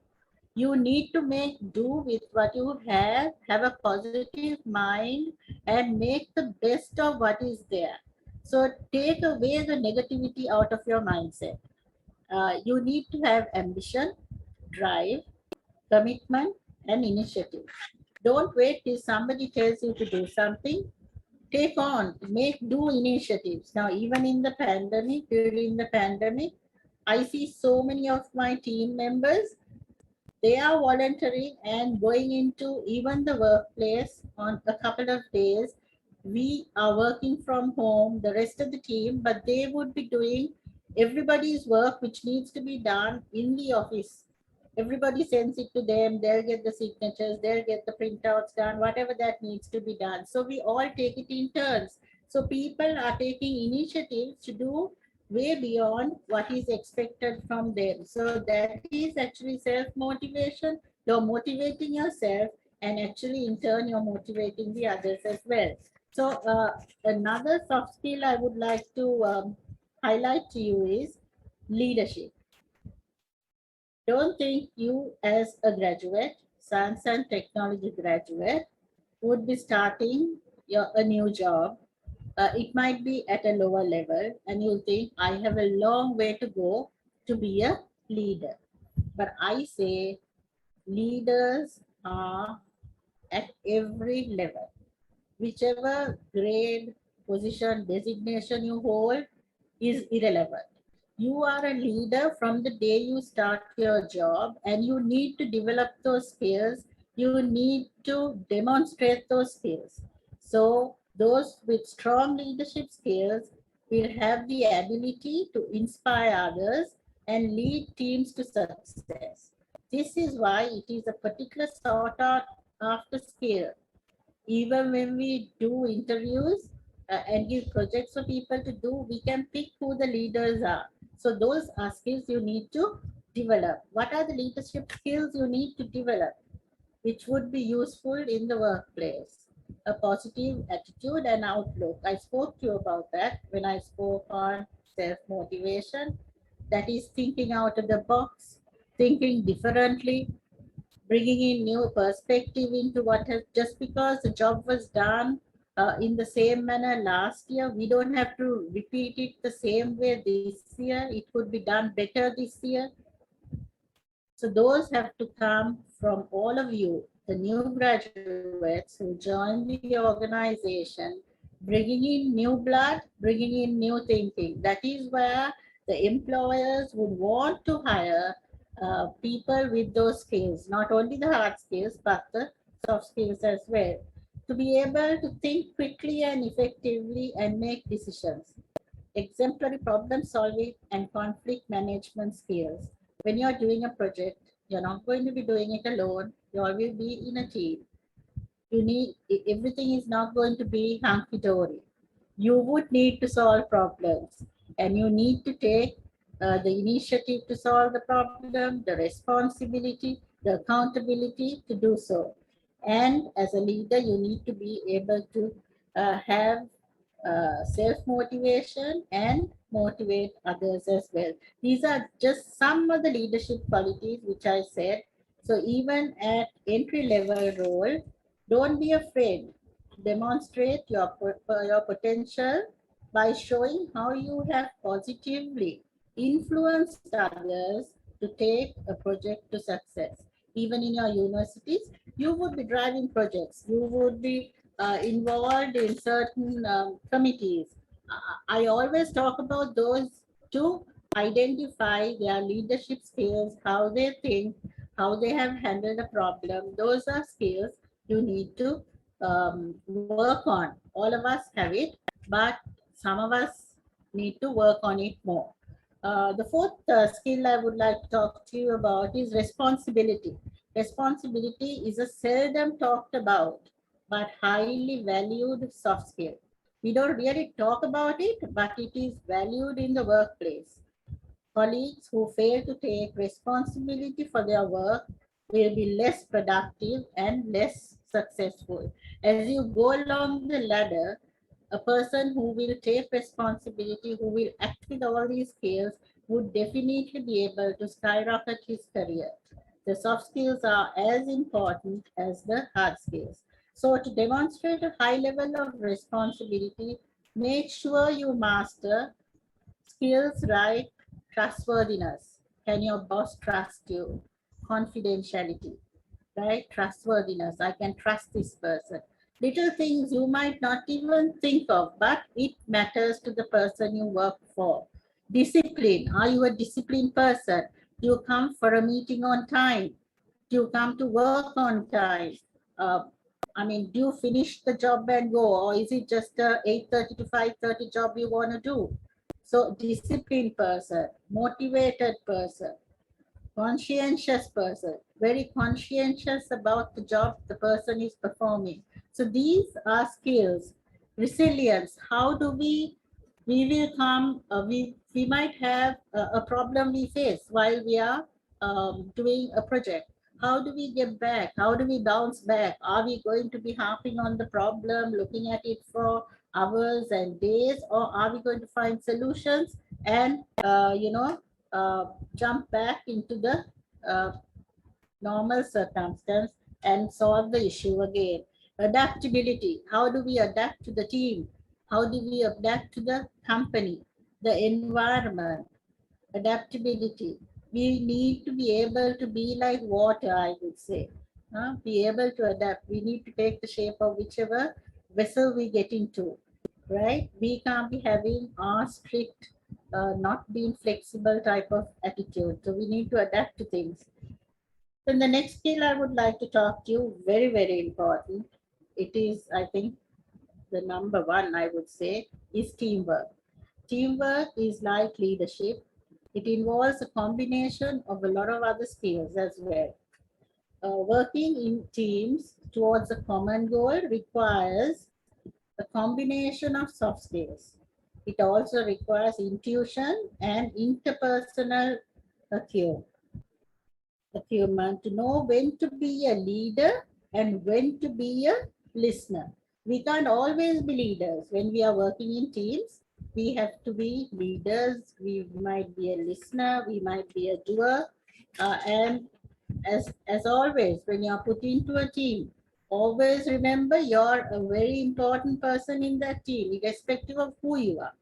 You need to make do with what you have a positive mind, and make the best of what is there. So take away the negativity out of your mindset. You need to have ambition, drive, commitment, and initiative. Don't wait till somebody tells you to do something. Take on, make do initiatives. Now, even in the pandemic, during the pandemic, I see so many of my team members, they are volunteering and going into even the workplace on a couple of days. We are working from home, the rest of the team, but they would be doing everybody's work which needs to be done in the office. Everybody sends it to them, they'll get the signatures, they'll get the printouts done, whatever that needs to be done. So we all take it in turns. So people are taking initiatives to do way beyond what is expected from them. So that is actually self-motivation. You're motivating yourself, and actually in turn you're motivating the others as well. So another soft skill I would like to highlight to you is leadership. Don't think you as a graduate, science and technology graduate, would be starting a new job. It might be at a lower level, and you'll think, I have a long way to go to be a leader. But I say leaders are at every level. Whichever grade, position, designation you hold is irrelevant. You are a leader from the day you start your job, and you need to develop those skills. You need to demonstrate those skills. So those with strong leadership skills will have the ability to inspire others and lead teams to success. This is why it is a particular sought after skill. Even when we do interviews and give projects for people to do, we can pick who the leaders are. So those are skills you need to develop. What are the leadership skills you need to develop, which would be useful in the workplace? A positive attitude and outlook. I spoke to you about that when I spoke on self-motivation. That is thinking out of the box, thinking differently, bringing in new perspective into what has, just because the job was done in the same manner last year, we don't have to repeat it the same way this year. It could be done better this year. So those have to come from all of you. the new graduates who join the organization, bringing in new blood, bringing in new thinking. That is where the employers would want to hire people with those skills, not only the hard skills, but the soft skills as well, to be able to think quickly and effectively and make decisions. Exemplary problem solving and conflict management skills. When you're doing a project, you're not going to be doing it alone. You will be in a team. You need, everything is not going to be hunky-dory. You would need to solve problems, and you need to take the initiative to solve the problem, the responsibility, the accountability to do so. And as a leader, you need to be able to have self-motivation and motivate others as well. These are just some of the leadership qualities which I said. So even at entry-level role, don't be afraid. Demonstrate your potential by showing how you have positively influenced others to take a project to success. Even in your universities, you would be driving projects. You would be involved in certain committees. I always talk about those to identify their leadership skills, how they think, how they have handled a problem. Those are skills you need to work on. All of us have it, but some of us need to work on it more. The fourth skill I would like to talk to you about is responsibility. Responsibility is a seldom talked about, but highly valued soft skill. We don't really talk about it, but it is valued in the workplace. Colleagues who fail to take responsibility for their work will be less productive and less successful. As you go along the ladder, a person who will take responsibility, who will act with all these skills, would definitely be able to skyrocket his career. The soft skills are as important as the hard skills. So to demonstrate a high level of responsibility, make sure you master skills like trustworthiness. Can your boss trust you? Confidentiality, right? Trustworthiness. I can trust this person. Little things you might not even think of, but it matters to the person you work for. Discipline. Are you a disciplined person? Do you come for a meeting on time? Do you come to work on time? Do you finish the job and go, or is it just a 8:30 to 5:30 job you want to do? So disciplined person, motivated person, conscientious person, very conscientious about the job the person is performing. So these are skills. Resilience. How do we will come, we might have a problem we face while we are doing a project. How do we get back? How do we bounce back? Are we going to be harping on the problem, looking at it for hours and days, or are we going to find solutions and jump back into the normal circumstance and solve the issue again? Adaptability. How do we adapt to the team? How do we adapt to the company, the environment? Adaptability. We need to be able to be like water, I would say. Be able to adapt. We need to take the shape of whichever vessel we get into, right? We can't be having our strict, not being flexible type of attitude. So we need to adapt to things. Then the next skill I would like to talk to you, very, very important. It is, I think, the number one, I would say, is teamwork. Teamwork is like leadership. It involves a combination of a lot of other skills as well. Working in teams towards a common goal requires a combination of soft skills. It also requires intuition and interpersonal acumen to know when to be a leader and when to be a listener. We can't always be leaders. When we are working in teams, we have to be leaders. We might be a listener. We might be a doer. And as always, when you are put into a team, always remember you're a very important person in that team, irrespective of who you are.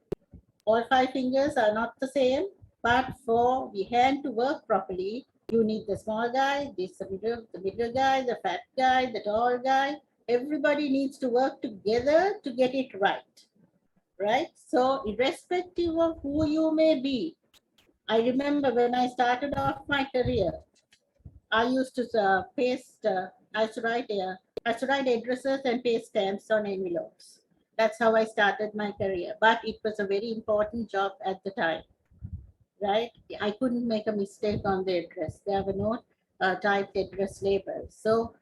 All five fingers are not the same, but for the hand to work properly, You need the small guy, the middle guy, the fat guy, the tall guy. Everybody needs to work together to get it right? So irrespective of who you may be, I remember when I started off my career, I used to I used to write addresses and paste stamps on envelopes. That's how I started my career. But it was a very important job at the time, right? I couldn't make a mistake on the address. There were no typed address labels. So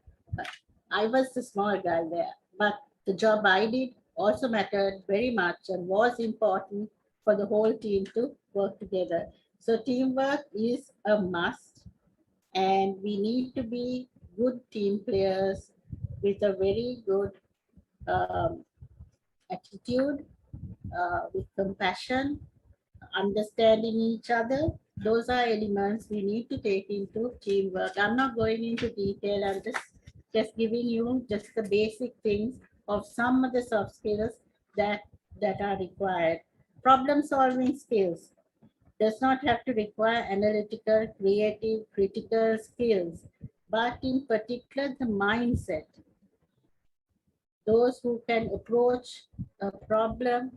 I was the small guy there. But the job I did also mattered very much and was important for the whole team to work together. So teamwork is a must, and we need to be good team players with a very good attitude, with compassion, understanding each other. Those are elements we need to take into teamwork. I'm not going into detail. I'm just giving you just the basic things of some of the soft skills that are required. Problem solving skills does not have to require analytical, creative, critical skills, but in particular the mindset. Those who can approach a problem,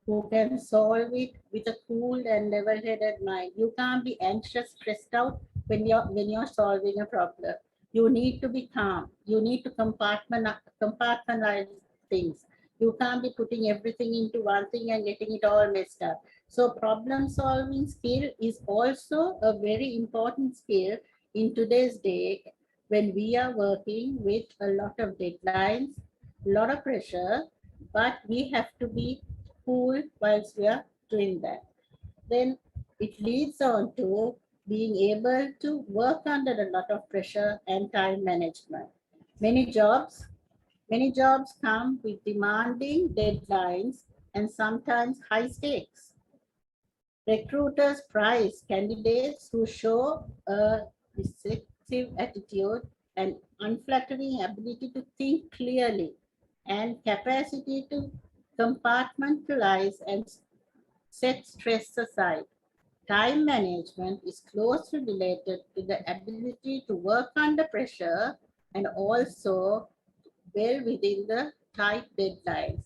who can solve it with a cool and level-headed mind. You can't be anxious, stressed out when you're solving a problem. You need to be calm. You need to compartmentalize things. You can't be putting everything into one thing and getting it all messed up. So problem-solving skill is also a very important skill in today's day when we are working with a lot of deadlines, a lot of pressure, but we have to be cool whilst we are doing that. Then it leads on to being able to work under a lot of pressure and time management. Many jobs come with demanding deadlines and sometimes high stakes. Recruiters prize candidates who show a decisive attitude and unflattering ability to think clearly and capacity to compartmentalize and set stress aside. Time management is closely related to the ability to work under pressure and also well within the tight deadlines.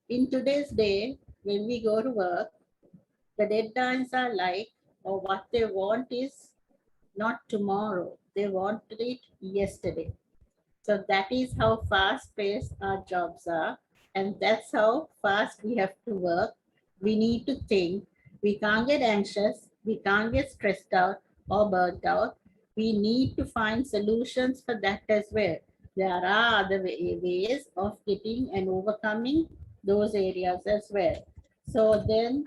In today's day, when we go to work, the deadlines are like, or what they want is not tomorrow. They want it yesterday. So that is how fast-paced our jobs are. And that's how fast we have to work. We need to think. We can't get anxious. We can't get stressed out or burnt out. We need to find solutions for that as well. There are other ways of getting and overcoming those areas as well. So then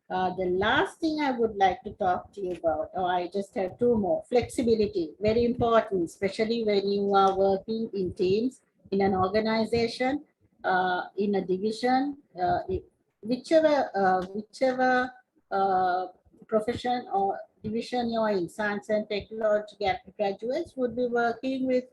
the last thing I would like to talk to you about, I just have two more. Flexibility, very important, especially when you are working in teams, in an organization, in a division, whichever profession or division you're in. Science and technology graduates would be working with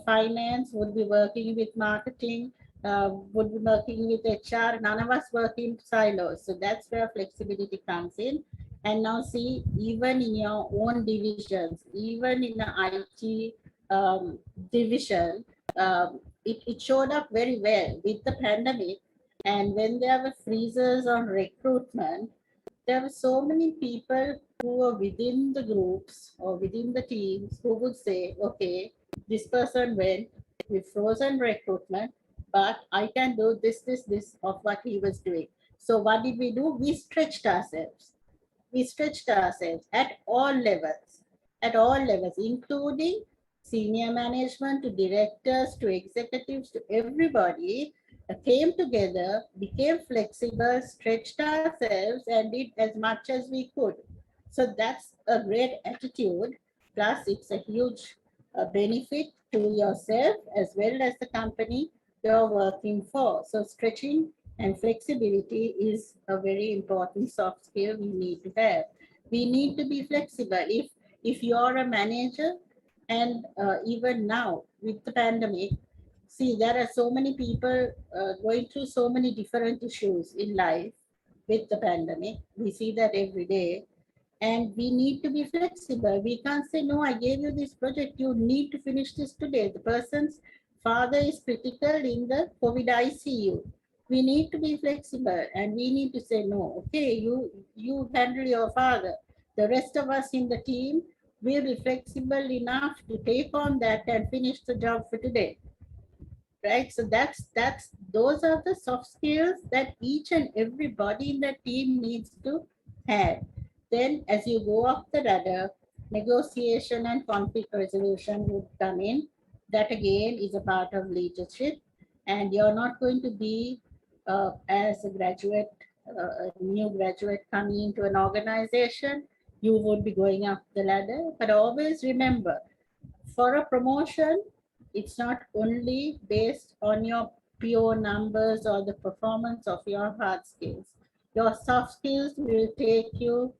finance, would be working with marketing, would be working with HR. None of us work in silos. So that's where flexibility comes in. And now see, even in your own divisions, even in the IT division, it showed up very well with the pandemic. And when there were freezes on recruitment, there were so many people who were within the groups or within the teams who would say, okay, this person went with frozen recruitment, but I can do this of what he was doing. So what did we do? We stretched ourselves. We stretched ourselves at all levels, including senior management to directors to executives to everybody came together, became flexible, stretched ourselves and did as much as we could. So that's a great attitude. Plus it's a huge benefit to yourself as well as the company you're working for. So stretching and flexibility is a very important soft skill we need to have. We need to be flexible. If you're a manager, and even now with the pandemic, see, there are so many people going through so many different issues in life with the pandemic. We see that every day. And we need to be flexible. We can't say, no, I gave you this project, you need to finish this today. The person's father is critical in the COVID ICU. We need to be flexible and we need to say, no, okay, you handle your father. The rest of us in the team will be flexible enough to take on that and finish the job for today. Right? So those are the soft skills that each and everybody in the team needs to have. Then as you go up the ladder, negotiation and conflict resolution would come in. That again is a part of leadership. And you're not going to be as a graduate, a new graduate coming into an organization, you would be going up the ladder. But always remember, for a promotion, it's not only based on your pure numbers or the performance of your hard skills. Your soft skills will take you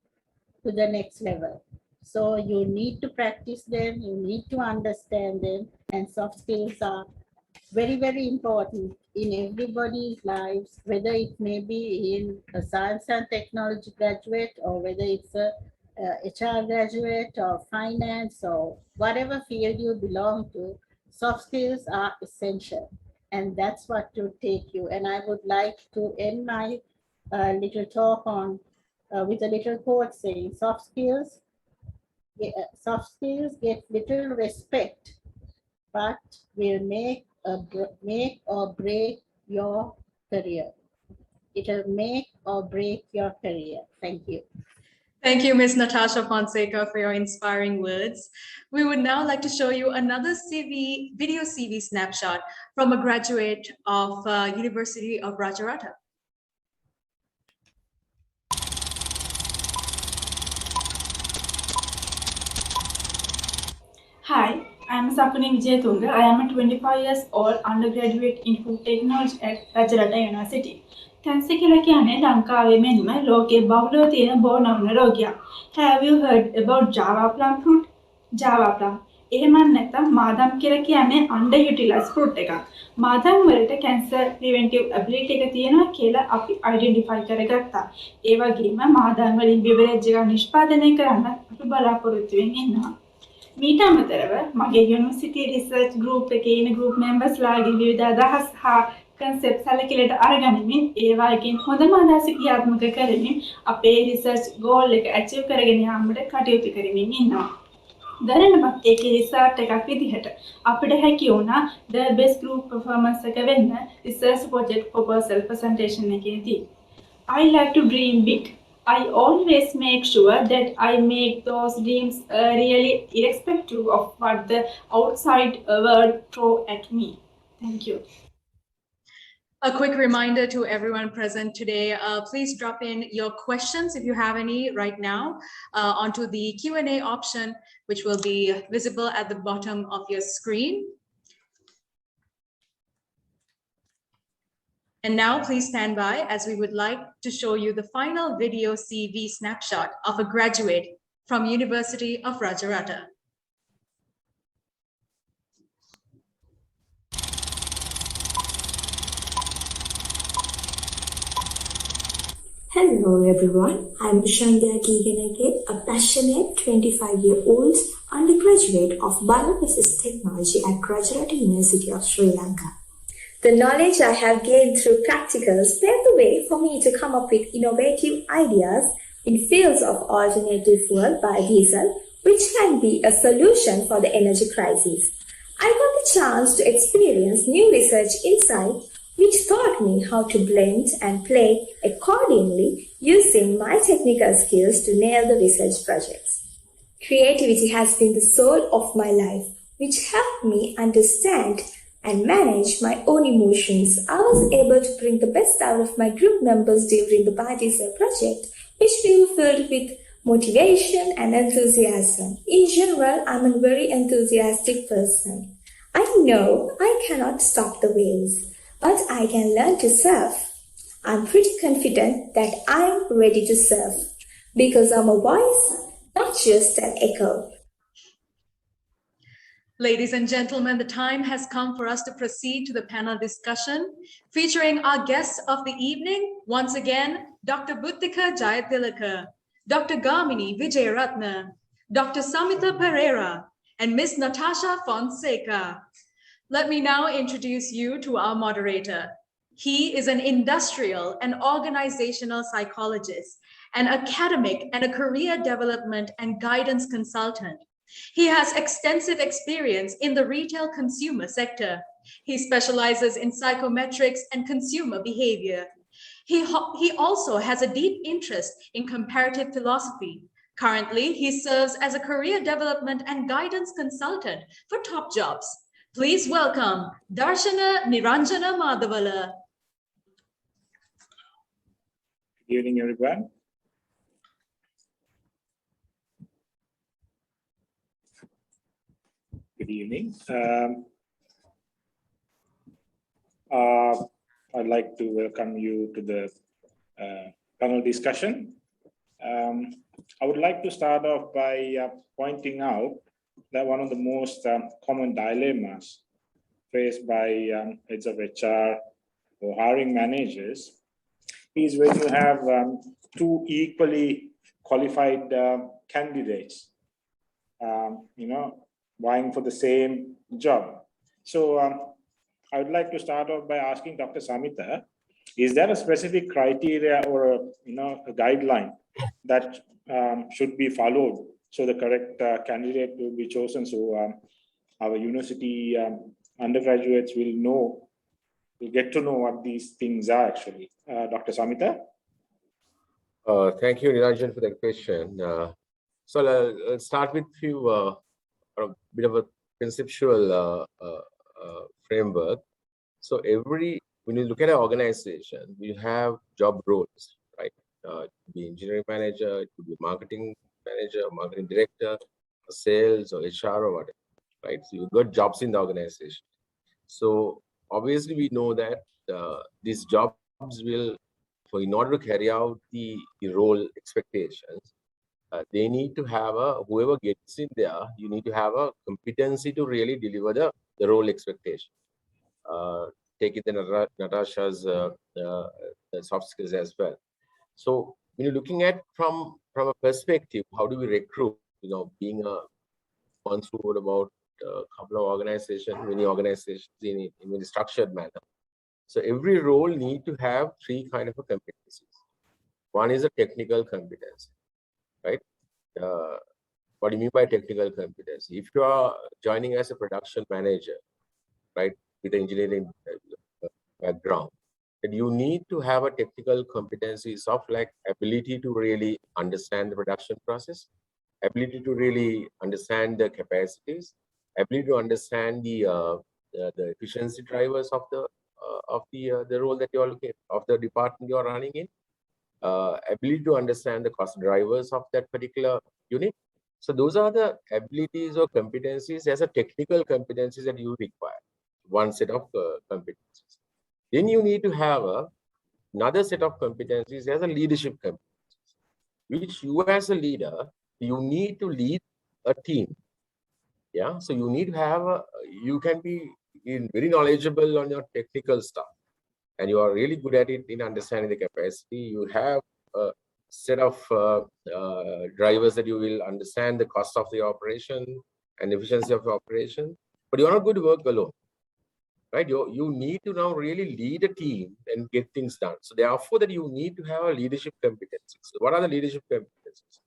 to the next level. So you need to practice them, you need to understand them, and soft skills are very, very important in everybody's lives, whether it may be in a science and technology graduate or whether it's a HR graduate or finance or whatever field you belong to. Soft skills are essential, and that's what will take you. And I would like to end my little talk on with a little quote saying, soft skills get little respect, but will make or break your career. It'll make or break your career. Thank you. Thank you, Ms. Natasha Fonseka, for your inspiring words. We would now like to show you another video CV snapshot from a graduate of University of Rajarata. Hi, I am Wijayarathna. I am a 25 years old undergraduate in food technology at Rajarata University. Fonseka කියන්නේ ලංකාවේ මෙන්ම ලෝකයේ බහුලව තියෙන බෝනවුන රෝගයක්. Have you heard about Java plum fruit? Java plum. එහෙම නැත්නම් මාදම් කියලා කියන්නේ underutilized fruit එකක්. මාදම් වලට cancer preventive ability එක තියෙනවා කියලා අපි identify කරගත්තා. ඒ වගේම මාදම් වලින් beverage එකක් නිෂ්පාදනය කරන්න අපි බලාපොරොත්තු වෙමින් ඉන්නවා. මීට අමතරව මගේ යුනිවර්සිටි රිසර්ච් ගෲප් එකේ ඉන්න ගෲප් මෙම්බර්ස් ලාගේ විවිධ අදහස් හා concept සැලකිලිට අරගනිමින් ඒවායින් හොඳම අදහස ක්‍රියාත්මක කරමින් අපේ රිසර්ච් goal එක achieve කරගෙන යාමට කටයුතු කරමින් ඉන්නවා. දැනටමත් ඒකේ රිසර්ච් එකක් විදිහට අපිට හැකි වුණා the best group performance එක වෙන්න research project proposal presentation එකේදී. I like to dream big. I always make sure that I make those dreams really irrespective of what the outside world throw at me. Thank you. A quick reminder to everyone present today, please drop in your questions if you have any right now onto the Q&A option, which will be visible at the bottom of your screen. And now please stand by as we would like to show you the final video CV snapshot of a graduate from University of Rajarata. Hello everyone, I'm Shandhya Kiganake, a passionate 25-year-old undergraduate of Bioprocess Technology at Rajarata University of Sri Lanka. The knowledge I have gained through practicals paved the way for me to come up with innovative ideas in fields of alternative fuel biodiesel, which can be a solution for the energy crisis. I got the chance to experience new research insight which taught me how to blend and play accordingly using my technical skills to nail the research projects. Creativity has been the soul of my life, which helped me understand and manage my own emotions. I was able to bring the best out of my group members during the biodiesel project, which we were filled with motivation and enthusiasm. In general, I'm a very enthusiastic person. I know I cannot stop the waves, but I can learn to surf. I'm pretty confident that I'm ready to surf because I'm a voice, not just an echo. Ladies and gentlemen, the time has come for us to proceed to the panel discussion featuring our guest of the evening, once again, Dr. Buddhika Jayathilaka. Dr. Gamini Wijayarathna, Dr. Samitha Perera, and Ms. Natasha Fonseka. Let me now introduce you to our moderator. He is an industrial and organizational psychologist, an academic and a career development and guidance consultant. He has extensive experience in the retail consumer sector. He specializes in psychometrics and consumer behavior. He also has a deep interest in comparative philosophy. Currently, he serves as a career development and guidance consultant for Top Jobs. Please welcome Darshana Niranjana Madhavala. Good evening, everyone. Good evening. I'd like to welcome you to the panel discussion. I would like to start off by pointing out that one of the most common dilemmas faced by heads of HR or hiring managers is when you have two equally qualified candidates, vying for the same job. So I would like to start off by asking Dr. Samitha, is there a specific criteria or a guideline that should be followed so the correct candidate will be chosen, so our university undergraduates will get to know what these things are actually? Dr. Samitha? Thank you, Niranjan, for that question. So I'll start with a bit of a conceptual framework. So when you look at an organization, we have job roles, right? It could be engineering manager, it could be marketing manager, marketing director, sales or HR or whatever, right? So you've got jobs in the organization. So obviously we know that these jobs will, in order to carry out the role expectations, they need to have whoever gets in there, you need to have a competency to really deliver the role expectation. Take it in Natasha's soft skills as well. So when you're looking at from a perspective, how do we recruit? Being gone through about a couple of organizations, many organizations in a structured manner. So every role need to have three kind of competencies. One is a technical competency, right? What do you mean by technical competency? If you are joining as a production manager, right, with engineering background, then you need to have a technical competencies of like ability to really understand the production process, ability to really understand the capacities, ability to understand the efficiency drivers of the role that you are looking at, of the department you are running in, ability to understand the cost drivers of that particular unit. So those are the abilities or competencies as a technical competencies that you require, one set of competencies. Then you need to have another set of competencies as a leadership competencies, which you as a leader, you need to lead a team. Yeah, so you need to have you can be very knowledgeable on your technical stuff, and you are really good at it in understanding the capacity. You have a set of drivers that you will understand the cost of the operation and efficiency of the operation, but you're not going to work alone, right? You need to now really lead a team and get things done. So therefore that you need to have a leadership competencies. So what are the leadership competencies?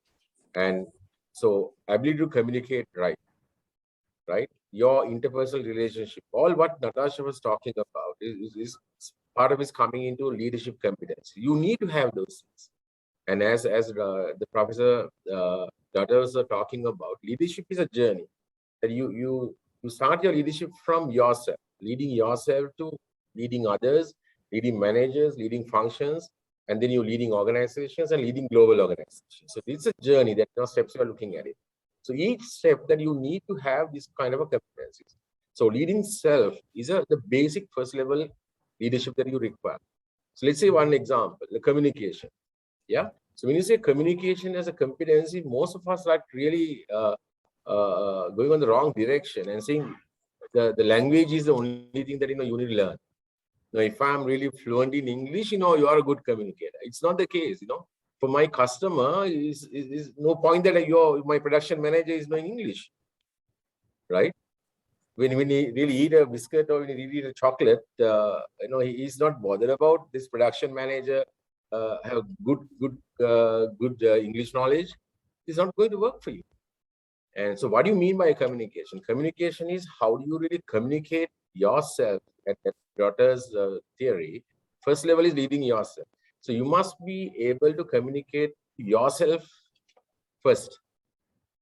And so ability to communicate right? Your interpersonal relationship, all what Natasha was talking about is part of is coming into leadership competence. You need to have those things. And as the professor daughters are talking about, leadership is a journey that you start your leadership from yourself, leading yourself to leading others, leading managers, leading functions, and then you're leading organizations and leading global organizations. So it's a journey that your steps you are looking at it. So each step that you need to have this kind of a competencies. So leading self is the basic first level leadership that you require. So let's say one example, the communication. Yeah. So when you say communication as a competency, most of us are really going on the wrong direction and saying the language is the only thing that you need to learn. Now, if I'm really fluent in English, you are a good communicator. It's not the case, for my customer is no point that my production manager is knowing English, right? When he really eat a biscuit or when he really eat a chocolate, he's not bothered about this production manager have good English knowledge. It's not going to work for you. And so what do you mean by communication? Communication is how do you really communicate yourself at Ryotara's theory. First level is leading yourself. So you must be able to communicate yourself first.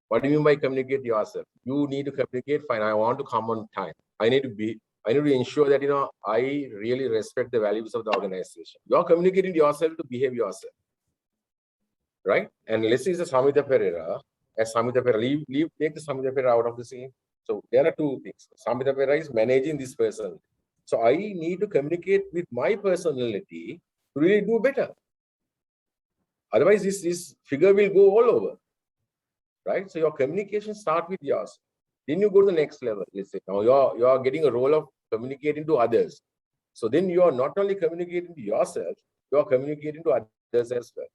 What do you mean by communicate yourself? You need to communicate, fine, I want to come on time. I need to ensure that, I really respect the values of the organization. You're communicating to yourself to behave yourself, right? And let's say it's Samitha Perera. As Samitha Perera, take the Samitha Perera out of the scene. So there are two things. Samitha Perera is managing this person. So I need to communicate with my personality to really do better. Otherwise, this figure will go all over, right? So your communication starts with yours. Then you go to the next level. Let's say now you're getting a role of communicating to others. So then you are not only communicating to yourself, you are communicating to others as well,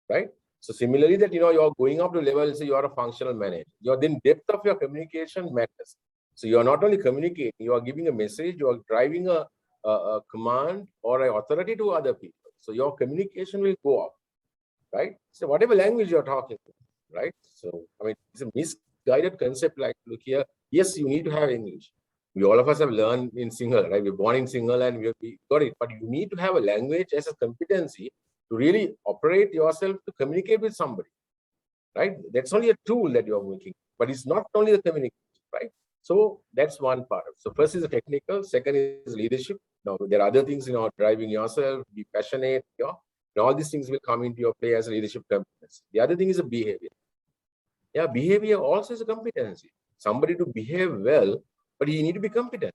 right? So similarly, that you're going up to level, say you are a functional manager. Then depth of your communication matters. So you are not only communicating, you are giving a message, you are driving a command or an authority to other people. So your communication will go up, right? So whatever language you're talking, right? So I mean, it's a misguided concept. Like, look here, yes, you need to have English. We all of us have learned in Sinhala, right? We're born in Sinhala and we got it. But you need to have a language as a competency to really operate yourself to communicate with somebody, right? That's only a tool that you're making, but it's not only the communication, right? So that's one part. So first is the technical, second is leadership. Now there are other things, driving yourself, be passionate, and all these things will come into your play as a leadership competence. The other thing is a behavior. Yeah, behavior also is a competency. Somebody to behave well, but he need to be competent,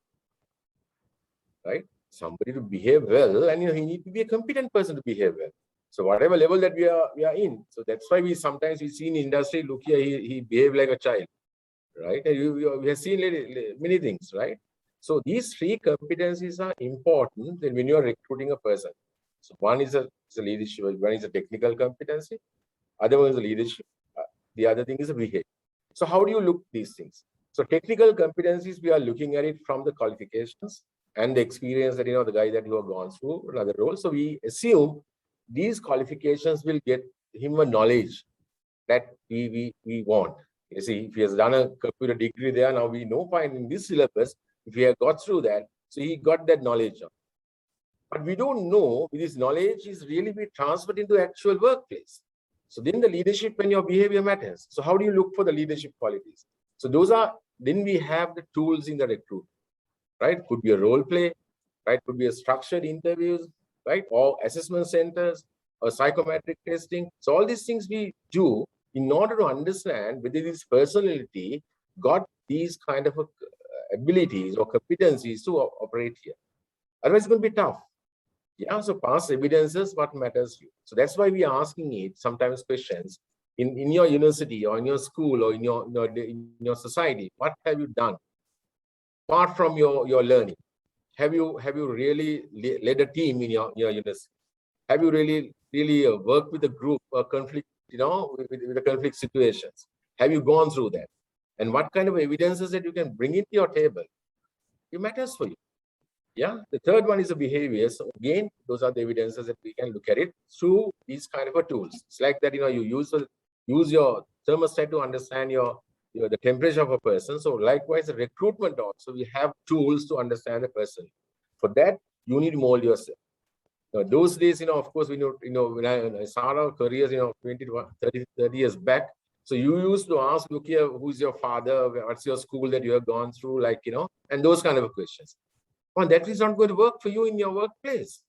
right? Somebody to behave well, and he need to be a competent person to behave well. So whatever level that we are in, so that's why we sometimes see in industry, look here, he behave like a child, right? And we have seen many things, right? So these three competencies are important when you are recruiting a person. So one is a leadership, one is a technical competency, other one is a leadership, the other thing is a behavior. So how do you look these things? So technical competencies, we are looking at it from the qualifications and the experience that, the guy that you have gone through another role. So we assume these qualifications will get him a knowledge that we want. You see, if he has done a computer degree there, now we know fine in this syllabus, if he has got through that, so he got that knowledge. But we don't know if this knowledge is really be transferred into actual workplace. So then the leadership and your behavior matters. So how do you look for the leadership qualities? So then we have the tools in the recruit, right? Could be a role play, right? Could be a structured interviews, right? Or assessment centers or psychometric testing. So all these things we do in order to understand whether this personality got these kind of abilities or competencies to operate here. Otherwise, it's going to be tough. Yeah, so past evidences, what matters to you. So that's why we are asking it sometimes questions in your university or in your school or in your society. What have you done apart from your learning? Have you really led a team in your university? Have you really worked with a group or conflict, with the conflict situations? Have you gone through that? And what kind of evidences that you can bring into your table? It matters for you. Yeah, the third one is the behavior. So again, those are the evidences that we can look at it through these kind of tools. It's like that, you use your thermostat to understand the temperature of a person. So likewise, the recruitment also, we have tools to understand the person. For that, you need to mold yourself. Now, those days, of course, when I started our careers, 30 years back. So you used to ask, look here, who's your father? What's your school that you have gone through? And those kind of questions. Well, that is not going to work for you in your workplace.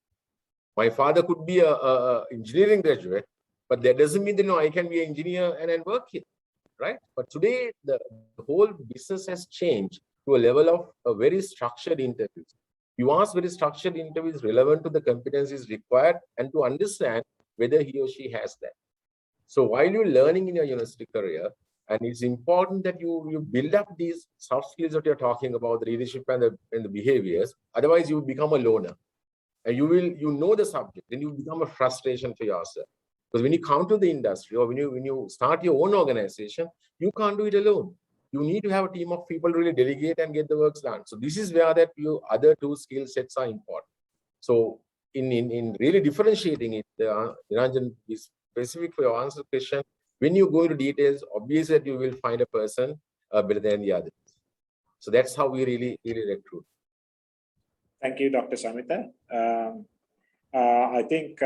My father could be a engineering graduate, but that doesn't mean that I can be an engineer and work here, right? But today, the whole business has changed to a level of a very structured interviews. You ask very structured interviews relevant to the competencies required and to understand whether he or she has that. So while you're learning in your university career, and it's important that you build up these soft skills that you're talking about, the leadership and the behaviors. Otherwise, you become a loner, and you know the subject, then you become a frustration for yourself. Because when you come to the industry or when you start your own organization, you can't do it alone. You need to have a team of people to really delegate and get the works done. So this is where that your other two skill sets are important. So in really differentiating it, Niranjan, is specific for your answer question. When you go into details, obviously that you will find a person better than the others. So that's how we really recruit. Thank you, Dr. Samitha. I think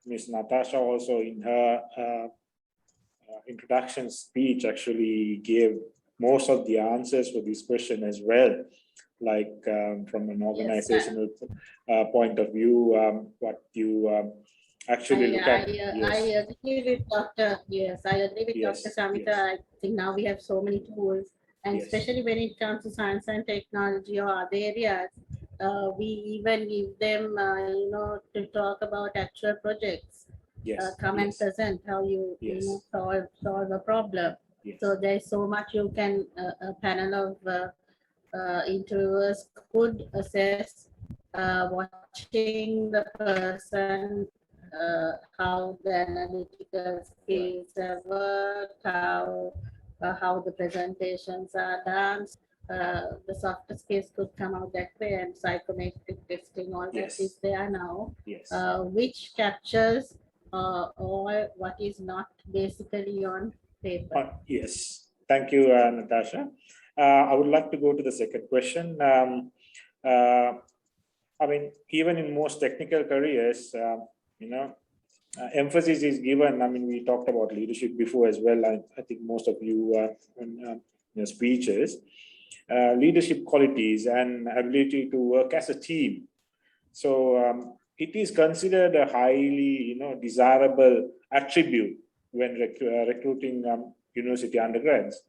Ms. Natasha also in her introduction speech actually gave most of the answers for this question as well. Like from an organizational point of view, what you actually look at. I agree with Dr. I agree with Dr. Samitha. I think now we have so many tools, and especially when it comes to science and technology or other areas, we even give them, to talk about actual projects. Come and present how you, solve a problem. So there's so much you can, a panel of interviewers could assess watching the person, how the analytical skills work, how the presentations are done. The softer skills could come out that way, and psychometric testing, all that is there now, which captures all what is not basically on paper. Yes, thank you, Natasha. I would like to go to the second question. I mean, even in most technical careers, emphasis is given. I mean, we talked about leadership before as well. I think most of you in your speeches, leadership qualities and ability to work as a team. So it is considered a highly, desirable attribute when recruiting university undergrads.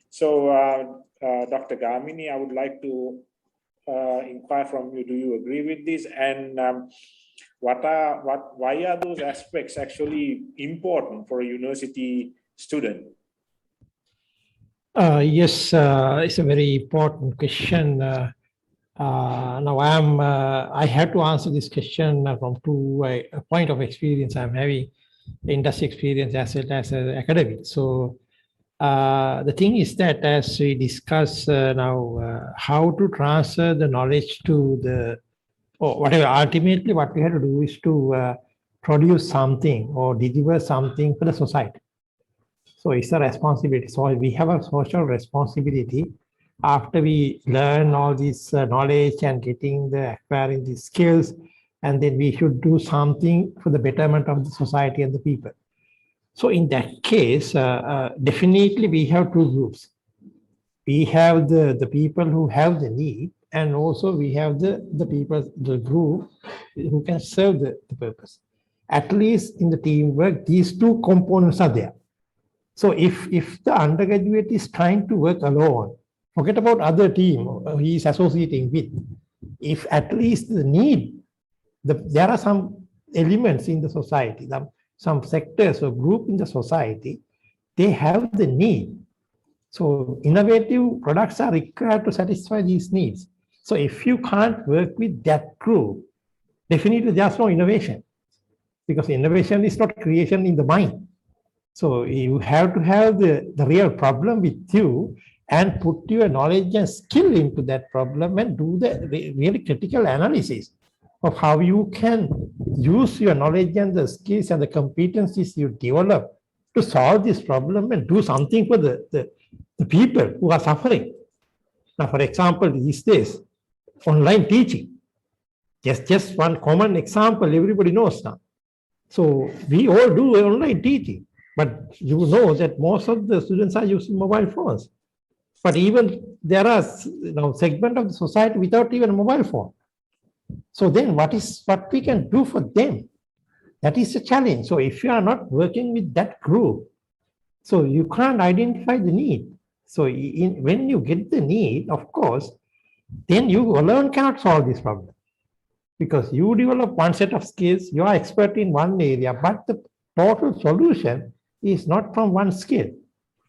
So, Dr. Gamini, I would like to inquire from you, do you agree with this? And why are those aspects actually important for a university student? Yes, it's a very important question. Now I have to answer this question from a point of experience. I'm having industry experience as well as academic. So the thing is that as we discuss now, how to transfer the knowledge to the, or whatever, ultimately what we have to do is to produce something or deliver something for the society. So it's a responsibility. So we have a social responsibility after we learn all this knowledge and acquiring these skills, and then we should do something for the betterment of the society and the people. So in that case, definitely we have two groups. We have the people who have the need, and also we have the people, the group who can serve the purpose. At least in the teamwork, these two components are there. So if the undergraduate is trying to work alone, forget about other team he is associating with. If at least the need, there are some elements in the society, some sectors or group in the society, they have the need. So innovative products are required to satisfy these needs. So if you can't work with that group, definitely there's no innovation, because innovation is not creation in the mind. So you have to have the real problem with you and put your knowledge and skill into that problem and do the really critical analysis of how you can use your knowledge and the skills and the competencies you develop to solve this problem and do something for the people who are suffering. Now, for example, these days, online teaching, just one common example everybody knows now. So we all do online teaching. But you know that most of the students are using mobile phones. But even there are segment of the society without even a mobile phone. So then what we can do for them? That is a challenge. So if you are not working with that group, so you can't identify the need. So when you get the need, of course, then you alone cannot solve this problem. Because you develop one set of skills, you are expert in one area, but the total solution is not from one skill.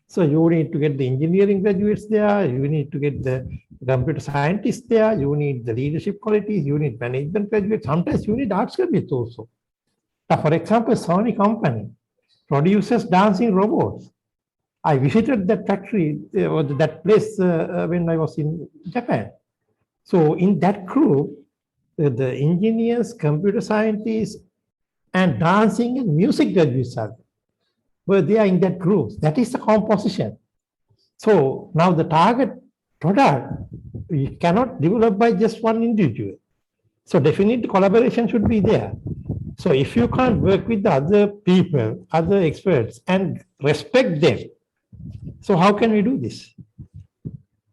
So you need to get the engineering graduates there, you need to get the computer scientists there, you need the leadership qualities, you need management graduates, sometimes you need arts graduates also. Now, for example, Sony company produces dancing robots. I visited that factory or that place when I was in Japan. So in that group, the engineers, computer scientists, and dancing and music graduates were there in that group. That is the composition. So now the target product, we cannot develop by just one individual. So definitely collaboration should be there. So if you can't work with the other people, other experts, and respect them, so how can we do this?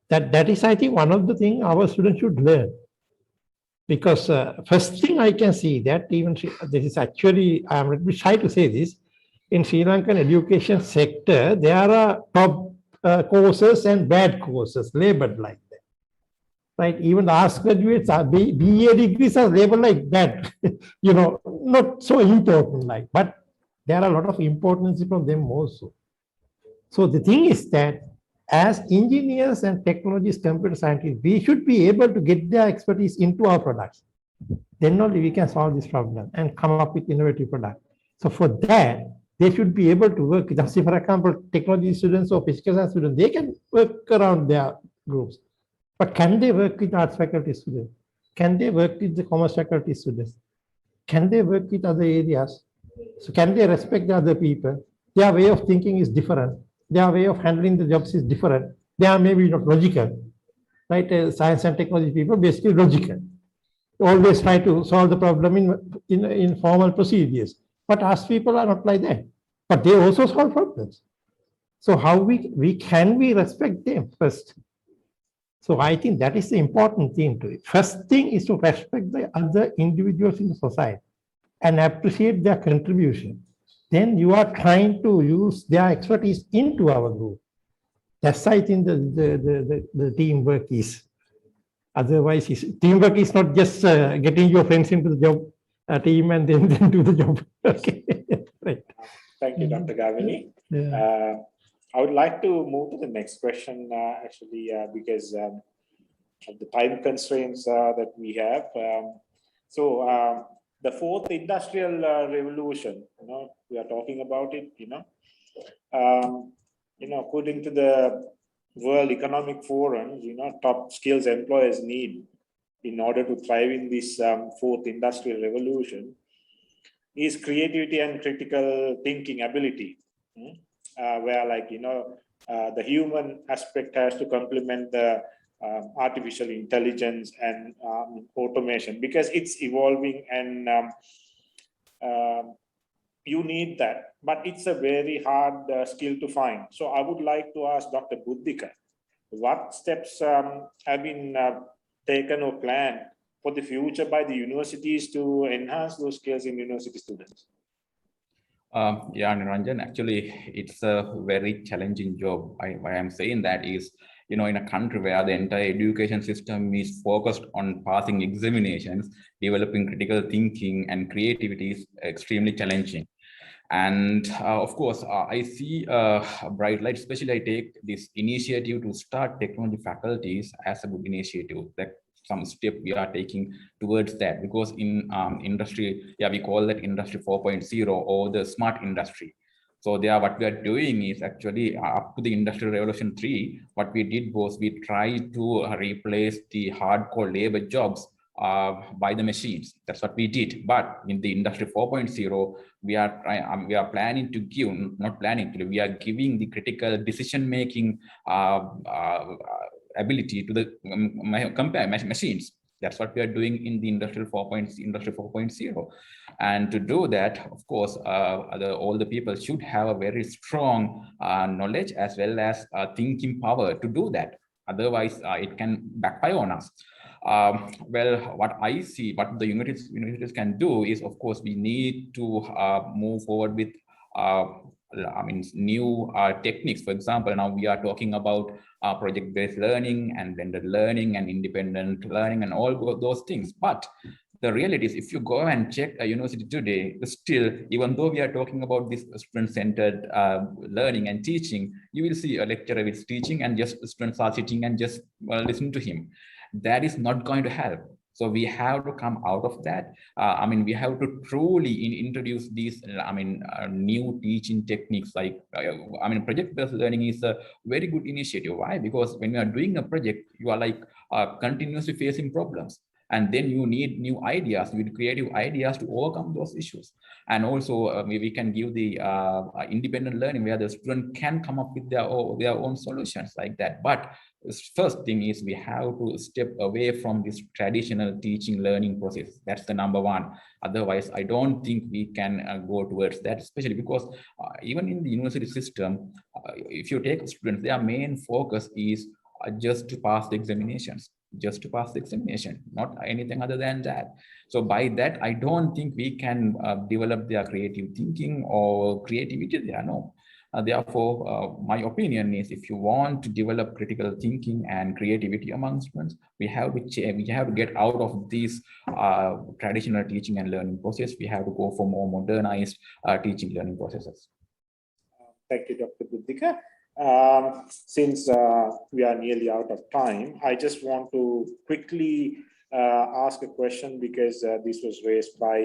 That is, I think, one of the things our students should learn. Because first thing I can see that even this is actually, I'm a little bit shy to say this, in Sri Lankan education sector, there are top courses and bad courses labeled like that. Right? Even the arts graduates are BA degrees are labeled like that. You know, not so important like, but there are a lot of importance from them also. So the thing is that as engineers and technologists, computer scientists, we should be able to get their expertise into our products. Then only we can solve this problem and come up with innovative products. So for that, they should be able to work. Just say, for example, technology students or physical science students, they can work around their groups. But can they work with arts faculty students? Can they work with the commerce faculty students? Can they work with other areas? So can they respect the other people? Their way of thinking is different. Their way of handling the jobs is different. They are maybe not logical, right? Science and technology people basically logical. Always try to solve the problem in formal procedures. But arts people are not like that. But they also solve problems. So how can we respect them first? So I think that is the important thing to it. First thing is to respect the other individuals in the society and appreciate their contribution. Then you are trying to use their expertise into our group. That's, I think, the teamwork is. Otherwise, teamwork is not just getting your friends into the job team and then do the job. Okay, right. Thank you, Dr. Gamini. Yeah. I would like to move to the next question, actually, because of the time constraints that we have. The fourth industrial revolution, we are talking about it, according to the World Economic Forum, top skills employers need in order to thrive in this fourth industrial revolution is creativity and critical thinking ability, where the human aspect has to complement the artificial intelligence and automation, because it's evolving and you need that, but it's a very hard skill to find. So I would like to ask Dr. Buddhika, what steps have been taken or planned for the future by the universities to enhance those skills in university students? Yeah, Niranjan, actually, it's a very challenging job. Why I'm saying that is, in a country where the entire education system is focused on passing examinations, developing critical thinking and creativity is extremely challenging. And of course, I see a bright light, especially I take this initiative to start technology faculties as a good initiative. That some step we are taking towards that, because in industry, we call that industry 4.0 or the smart industry. So there, what we are doing is actually up to the Industrial Revolution 3, what we did was we tried to replace the hardcore labor jobs by the machines. That's what we did. But in the Industry 4.0, we are planning to give, not planning to, we are giving the critical decision-making ability to the machines. That's what we are doing in the Industry 4.0. And to do that, of course, all the people should have a very strong knowledge as well as thinking power to do that. Otherwise, it can backfire on us. Well, what I see, what the universities can do is, of course, we need to move forward with new techniques. For example, now we are talking about project-based learning and blended learning and independent learning and all those things. But the reality is, if you go and check a university today, still, even though we are talking about this student-centered learning and teaching, you will see a lecturer is teaching and just students are sitting and just listen to him. That is not going to help. So we have to come out of that. I mean, we have to truly introduce these, new teaching techniques like, project-based learning is a very good initiative. Why? Because when you are doing a project, you are like continuously facing problems. And then you need new ideas, you need creative ideas to overcome those issues. And also we can give the independent learning where the student can come up with their own solutions like that. But first thing is we have to step away from this traditional teaching learning process. That's the number one. Otherwise, I don't think we can go towards that, especially because even in the university system, if you take students, their main focus is just to pass the examinations. Just to pass the examination, not anything other than that. So by that, I don't think we can develop their creative thinking or creativity there, no. Therefore, my opinion is if you want to develop critical thinking and creativity among students, we have to get out of this traditional teaching and learning process. We have to go for more modernized teaching learning processes. Thank you, Dr. Buddhika. Since we are nearly out of time, I just want to quickly ask a question because this was raised by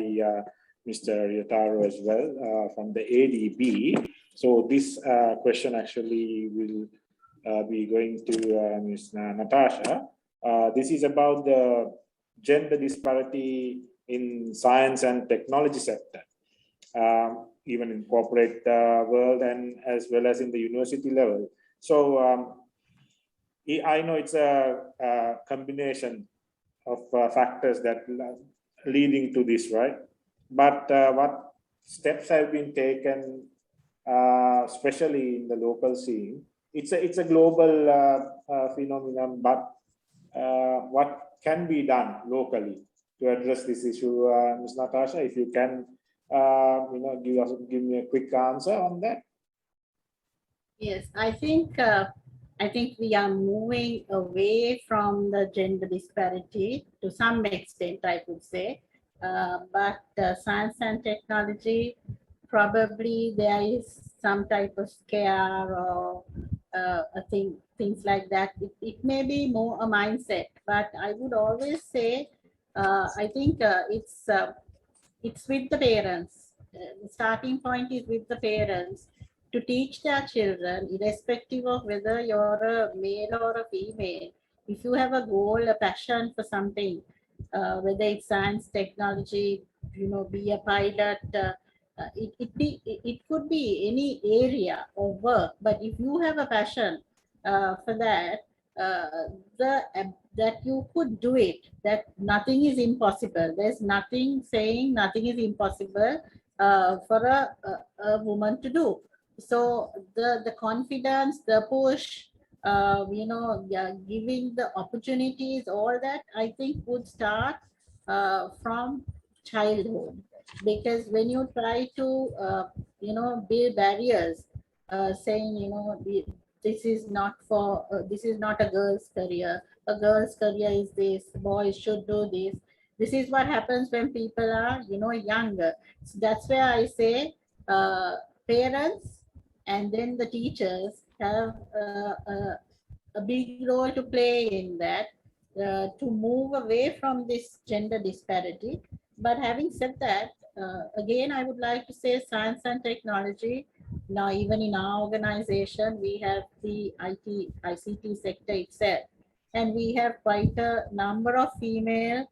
Mr. Ryotaro as well from the ADB. So this question actually will be going to Ms. Natasha. This is about the gender disparity in science and technology sector. Even in corporate world and as well as in the university level. So I know it's a combination of factors that leading to this, right? But what steps have been taken, especially in the local scene? It's a global phenomenon, but what can be done locally to address this issue, Ms. Natasha, if you can give me a quick answer on that. Yes, I think we are moving away from the gender disparity to some extent, I would say. But science and technology, probably there is some type of scare or things like that. It may be more a mindset, but I would always say, I think it's with the parents. The starting point is with the parents to teach their children, irrespective of whether you're a male or a female. If you have a goal, a passion for something, whether it's science, technology, be a pilot, it could be any area of work. But if you have a passion for that, that you could do it, that nothing is impossible. There's nothing saying nothing is impossible for a woman to do. So the confidence, the push, giving the opportunities, all that I think would start from childhood. Because when you try to build barriers, saying this is not for this is not a girl's career. A girl's career is this. Boys should do this. This is what happens when people are younger. So that's where I say parents and then the teachers have a big role to play in that to move away from this gender disparity. But having said that, again, I would like to say science and technology. Now, even in our organization, we have the ICT sector itself, and we have quite a number of female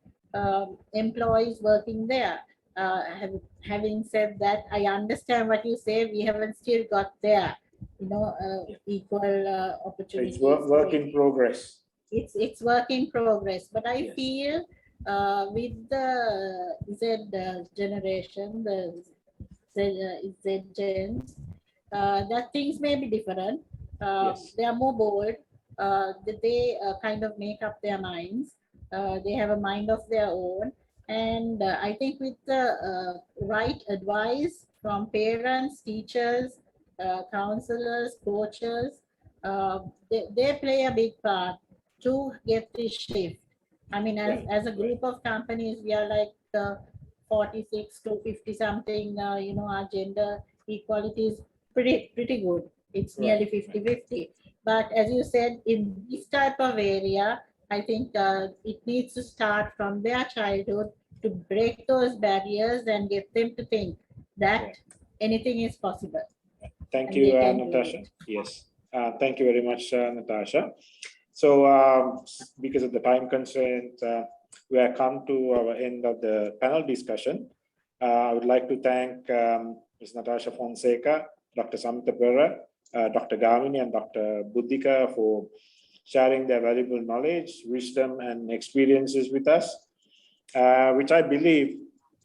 employees working there. Having said that, I understand what you say. We haven't still got there, equal opportunities. It's work in progress. It's work in progress, but I feel with the Z generation, the Z gens, that things may be different. They are more bold. They kind of make up their minds. They have a mind of their own. And I think with the right advice from parents, teachers, counselors, coaches, they play a big part to get this shift. I mean, as a group of companies, we are like 46 to 50 something, our gender equality is pretty good. It's nearly 50-50. But as you said, in this type of area, I think it needs to start from their childhood to break those barriers and get them to think that anything is possible. Thank and you, they can do Natasha. it. Yes, thank you very much, Natasha. So, because of the time constraint, we have come to our end of the panel discussion. I would like to thank Ms. Natasha Fonseka, Dr. Samitha Perera, Dr. Gamini, and Dr. Buddhika for sharing their valuable knowledge, wisdom, and experiences with us, which I believe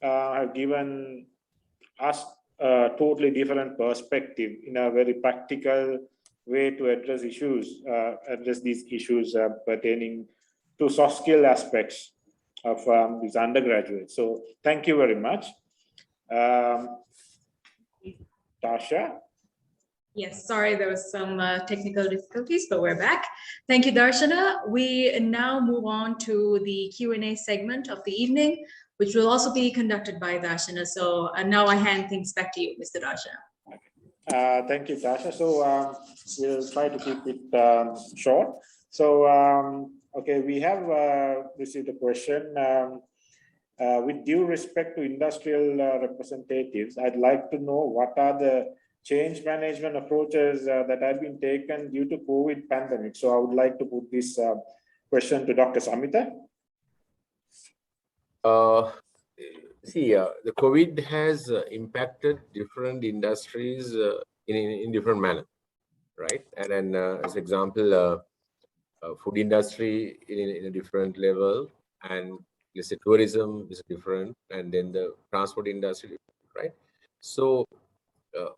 have given us a totally different perspective in a very practical way to address these issues pertaining to soft skill aspects of these undergraduates. So thank you very much. Tasha? Yes, sorry, there was some technical difficulties, but we're back. Thank you, Darshana. We now move on to the Q&A segment of the evening, which will also be conducted by Darshana. So now I hand things back to you, Mr. Darshana. Thank you, Tasha. So we'll try to keep it short. So, okay, we have received a question. With due respect to industrial representatives, I'd like to know what are the change management approaches that have been taken due to COVID pandemic. So I would like to put this question to Dr. Samitha. The COVID has impacted different industries in different manner, right? And then, as example, food industry in a different level, and let's say tourism is different, and then the transport industry, right? So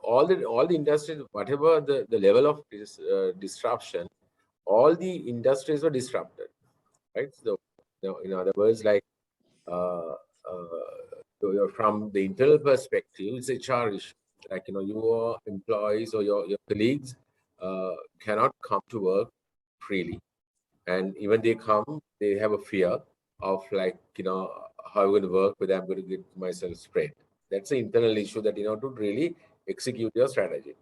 all the industries, whatever the level of disruption, all the industries were disrupted, right? So, in other words, like from the internal perspective, it's a HR issue. Like, your employees or your colleagues cannot come to work freely. And even they come, they have a fear of, like, how I'm going to work, whether I'm going to get myself sprayed. That's an internal issue that, to really execute your strategy.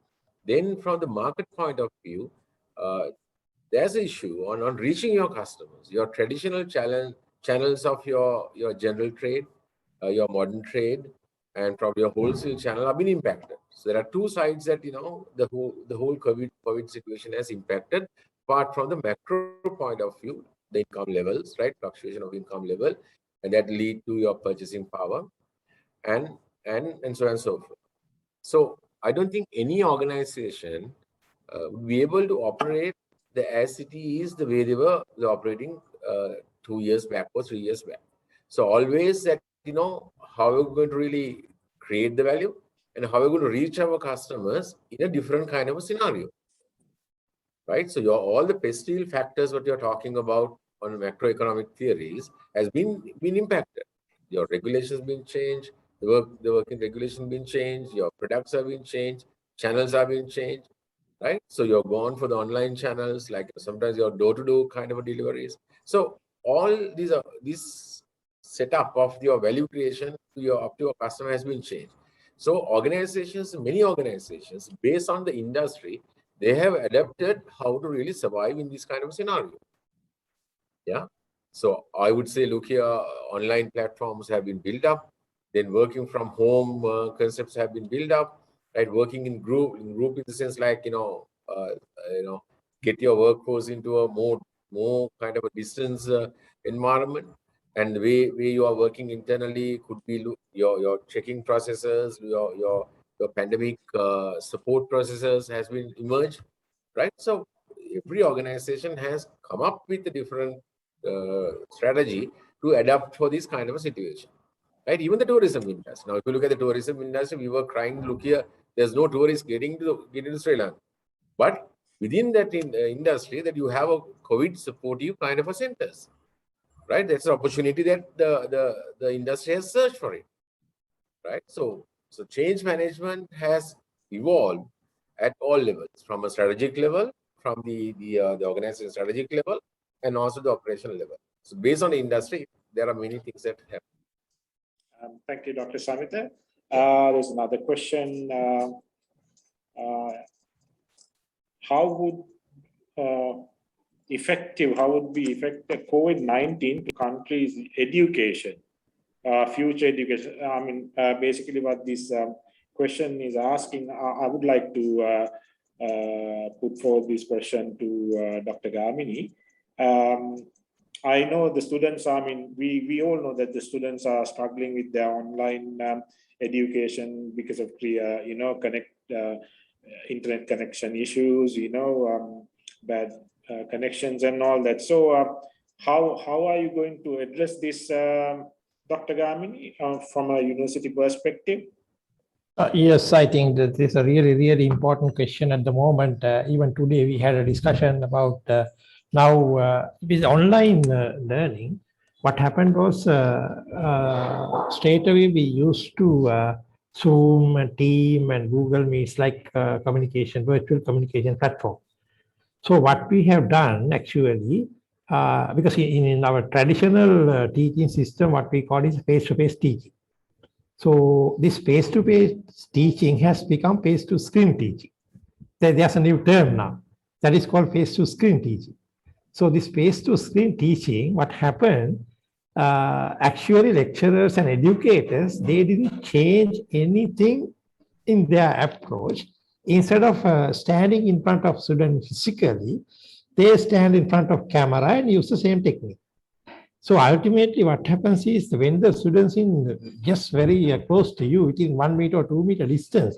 Then from the market point of view, there's an issue on reaching your customers. Your traditional channels of your general trade, your modern trade, and from your wholesale channel have been impacted. So there are two sides that, the whole COVID situation has impacted. Apart from the macro point of view, the income levels, right? Fluctuation of income level, and that lead to your purchasing power, and so on and so forth. So I don't think any organization would be able to operate as it is the way they were operating 2 years back or 3 years back. So always that, how we're going to really create the value and how we're going to reach our customers in a different kind of a scenario, right? So all the pestle factors what you're talking about on macroeconomic theories has been impacted. Your regulations been changed, the working regulation been changed, your products have been changed, channels have been changed, right? So you're gone for the online channels, like sometimes your door-to-door kind of deliveries. So all these setup of your value creation up to your customer has been changed. So many organizations, based on the industry, they have adapted how to really survive in this kind of scenario. Yeah. So I would say, look here, online platforms have been built up. Then working from home concepts have been built up. Right, working in group in the sense, like, get your workforce into a more kind of a distance environment, and the way you are working internally could be your checking processes, your pandemic support processes has been emerged, right? So every organization has come up with a different strategy to adapt for this kind of a situation. Right, even the tourism industry. Now, if you look at the tourism industry, we were crying, look here, there's no tourists getting into Sri Lanka. But within that industry, that you have a COVID supportive kind of a centers, right? That's an opportunity that the industry has searched for it, right? So change management has evolved at all levels, from a strategic level, from the organization strategic level, and also the operational level. So based on the industry, there are many things that happen. Thank you, Dr. Samitha. There's another question. How would effective, how would be effective COVID-19 to countries' education, future education? I mean, basically what this question is asking, I would like to put forward this question to Dr. Gamini. I know the students, I mean, we all know that the students are struggling with their online education because of internet connection issues, bad connections and all that. So how are you going to address this, Dr. Gamini, from a university perspective? Yes, I think that is a really, really important question at the moment. Even today, we had a discussion about now with online learning. What happened was straight away we used to Zoom and Team and Google Meets like virtual communication platform. So what we have done actually, because in our traditional teaching system, what we call is face-to-face teaching. So this face-to-face teaching has become face-to-screen teaching. There's a new term now that is called face-to-screen teaching. So this face-to-screen teaching, what happened, actually lecturers and educators, they didn't change anything in their approach. Instead of standing in front of students physically, they stand in front of camera and use the same technique. So ultimately what happens is when the students in just very close to you, within 1 meter or 2 meter distance,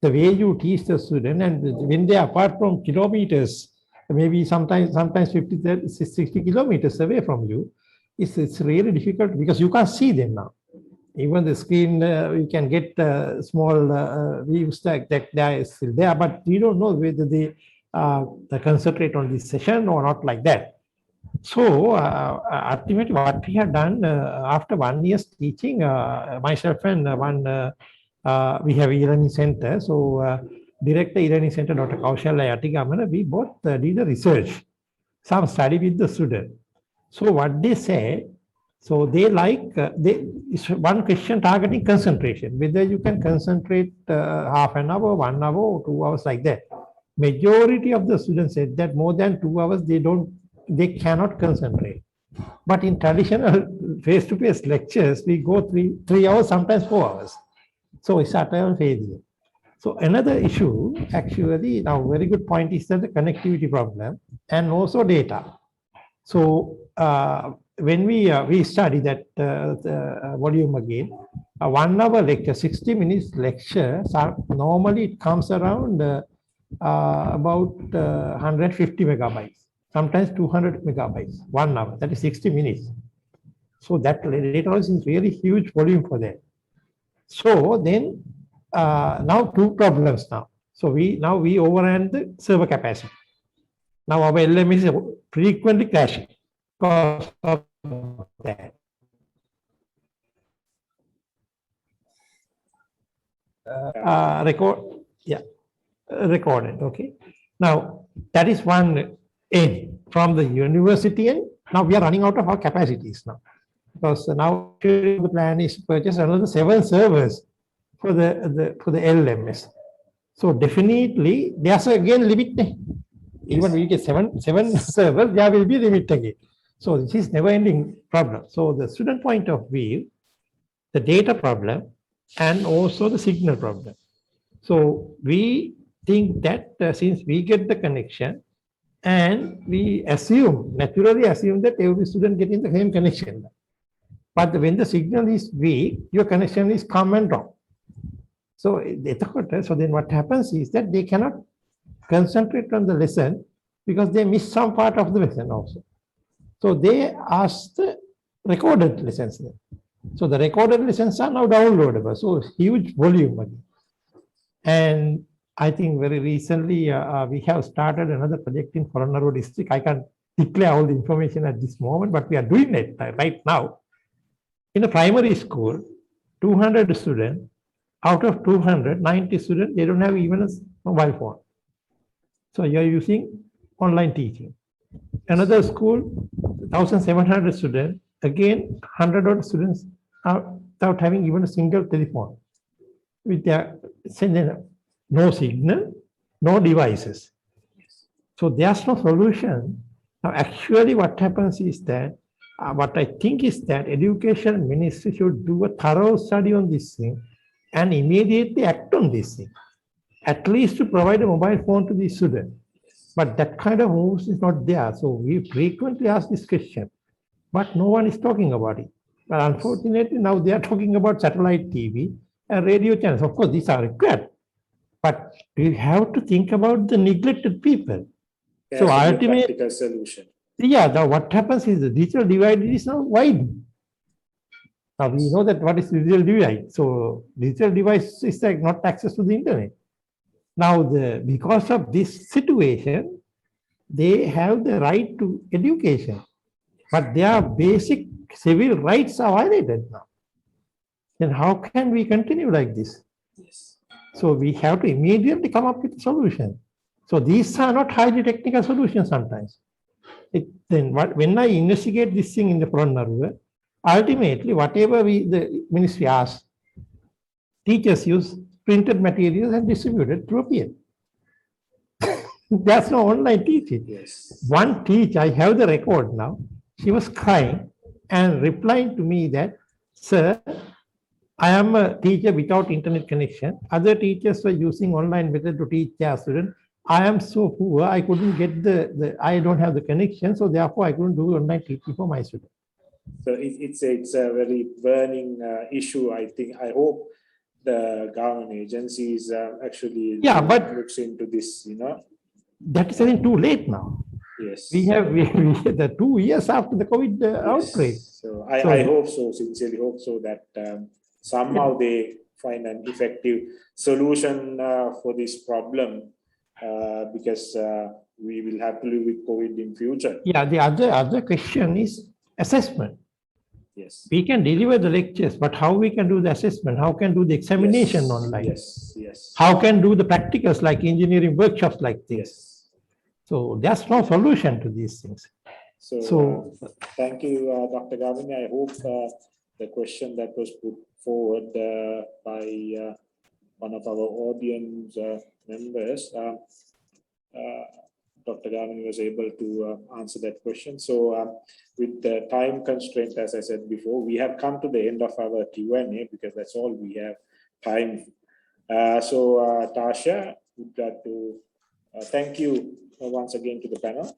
the way you teach the student, and when they are apart from kilometers, maybe sometimes 50, 30, 60 kilometers away from you, it's really difficult because you can't see them now. Even the screen, you can get small views that they are still there, but we don't know whether they concentrate on this session or not like that. So ultimately what we have done after 1 year's teaching, myself and we have e-learning center. So director e-learning center, Dr. Kaushalya Yatigamana, we both did a research, some study with the student. So what they said, so they like, it's one question targeting concentration, whether you can concentrate half an hour, 1 hour, or 2 hours like that. Majority of the students said that more than 2 hours, they cannot concentrate. But in traditional face-to-face lectures, we go 3 hours, sometimes 4 hours. So it's a total failure. So another issue, actually, now very good point is that the connectivity problem and also data. So when we study that volume again, a 1 hour lecture, 60 minutes lecture, normally it comes around about 150 megabytes, sometimes 200 megabytes, 1 hour, that is 60 minutes. So that later on is really huge volume for them. So then now two problems now. So we overran the server capacity. Now our LM is frequently crashing because of that. Recorded, okay. Now that is one end from the university, and now we are running out of our capacities now, because now the plan is to purchase another 7 servers for the LMS. So definitely there's again limit. Even we get seven servers, there will be limit again. So this is never ending problem. So the student point of view, the data problem, and also the signal problem. So we think that since we get the connection, and we naturally assume that every student getting the same connection. But when the signal is weak, your connection is come and drop. So then what happens is that they cannot concentrate on the lesson because they miss some part of the lesson also. So they ask the recorded lessons. So the recorded lessons are now downloadable. So huge volume again. And I think very recently we have started another project in Coronado district. I can't declare all the information at this moment, but we are doing it right now. In a primary school, 200 students, out of 290 students, they don't have even a mobile phone. So you are using online teaching. Another school, 1,700 students, again, 100 students are without having even a single telephone. With their no signal, no devices. So there's no solution. Now, actually, what happens is that, what I think is that Education Ministry should do a thorough study on this thing and immediately act on this thing, at least to provide a mobile phone to the student. But that kind of moves is not there. So we frequently ask this question, but no one is talking about it. But unfortunately, now they are talking about satellite TV and radio channels. Of course, these are required. But we have to think about the neglected people. There So has to be a ultimately, practical solution. yeah, now what happens is the digital divide is now wide. Now we know that what is digital divide. So digital device is like not access to the internet. Now because of this situation, they have the right to education, but their basic civil rights are violated now. Then how can we continue like this? Yes. So we have to immediately come up with a solution. So these are not highly technical solutions sometimes. When I investigate this thing in the front, ultimately, whatever the ministry asks, teachers use printed materials and distributed through a peer. There's no online teaching. Yes. One teacher, I have the record now, she was crying and replying to me that, sir, I am a teacher without internet connection. Other teachers were using online method to teach their students. I am so poor, I couldn't get I don't have the connection, so therefore I couldn't do online teaching for my students. So it's a very burning issue. I hope the government agencies actually looks into this, That is too late now. Yes. We have the 2 years after the COVID outbreak. So I hope so, sincerely hope so, that somehow they find an effective solution for this problem, because we will have to live with COVID in future. Yeah, the other question is assessment. Yes. We can deliver the lectures, but how we can do the assessment? How can do the examination online? Yes. How can do the practicals like engineering workshops like this? Yes. So there's no solution to these things. So thank you, Dr. Gamini. I hope the question that was put forward by one of our audience members, Dr. Gamini was able to answer that question. So with the time constraint, as I said before, we have come to the end of our Q&A because that's all we have time. So Tasha, we'd like to thank you once again to the panel.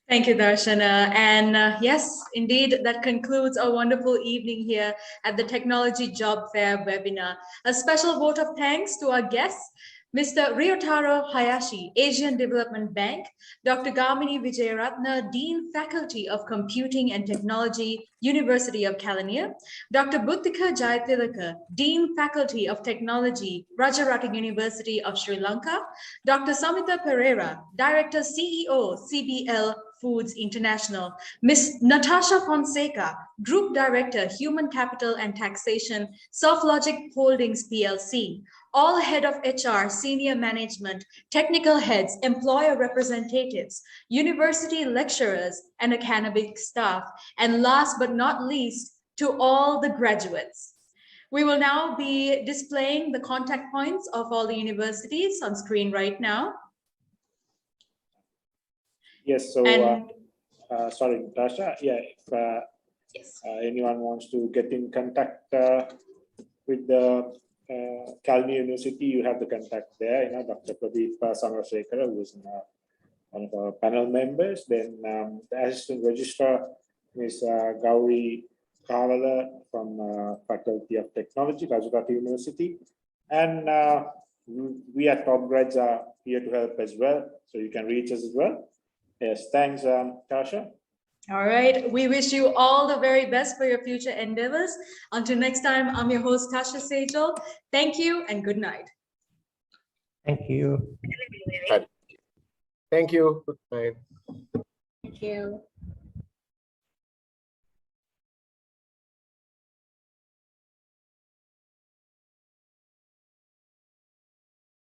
Thank you, Darshana. And yes, indeed, that concludes our wonderful evening here at the Technology Job Fair webinar. A special vote of thanks to our guests, Mr. Ryotaro Hayashi, Asian Development Bank, Dr. Gamini Wijayarathna, Dean Faculty of Computing and Technology, University of Kalaniya, Dr. Buddhika Jayathilaka, Dean Faculty of Technology, Rajarata University of Sri Lanka, Dr. Samitha Perera, Director CEO, CBL Foods International, Ms. Natasha Fonseka, Group Director, Human Capital and Taxation, Softlogic Holdings PLC, all head of HR, senior management, technical heads, employer representatives, university lecturers, and academic staff, and last but not least, to all the graduates. We will now be displaying the contact points of all the universities on screen right now. Yes, so sorry, Natasha. Yeah, if anyone wants to get in contact with the Kalaniya University, you have the contact there. Dr. Pradeep Samarashekara, who is one of our panel members. Then the Assistant Registrar, Ms. Gauri Kavala from Faculty of Technology, Rajarata University. And we at topgrads are here to help as well. So you can reach us as well. Yes, thanks, Tasha. All right, we wish you all the very best for your future endeavors. Until next time, I'm your host, Tasha Sejal. Thank you and good night. Thank you. Thank you. Good night. Thank you.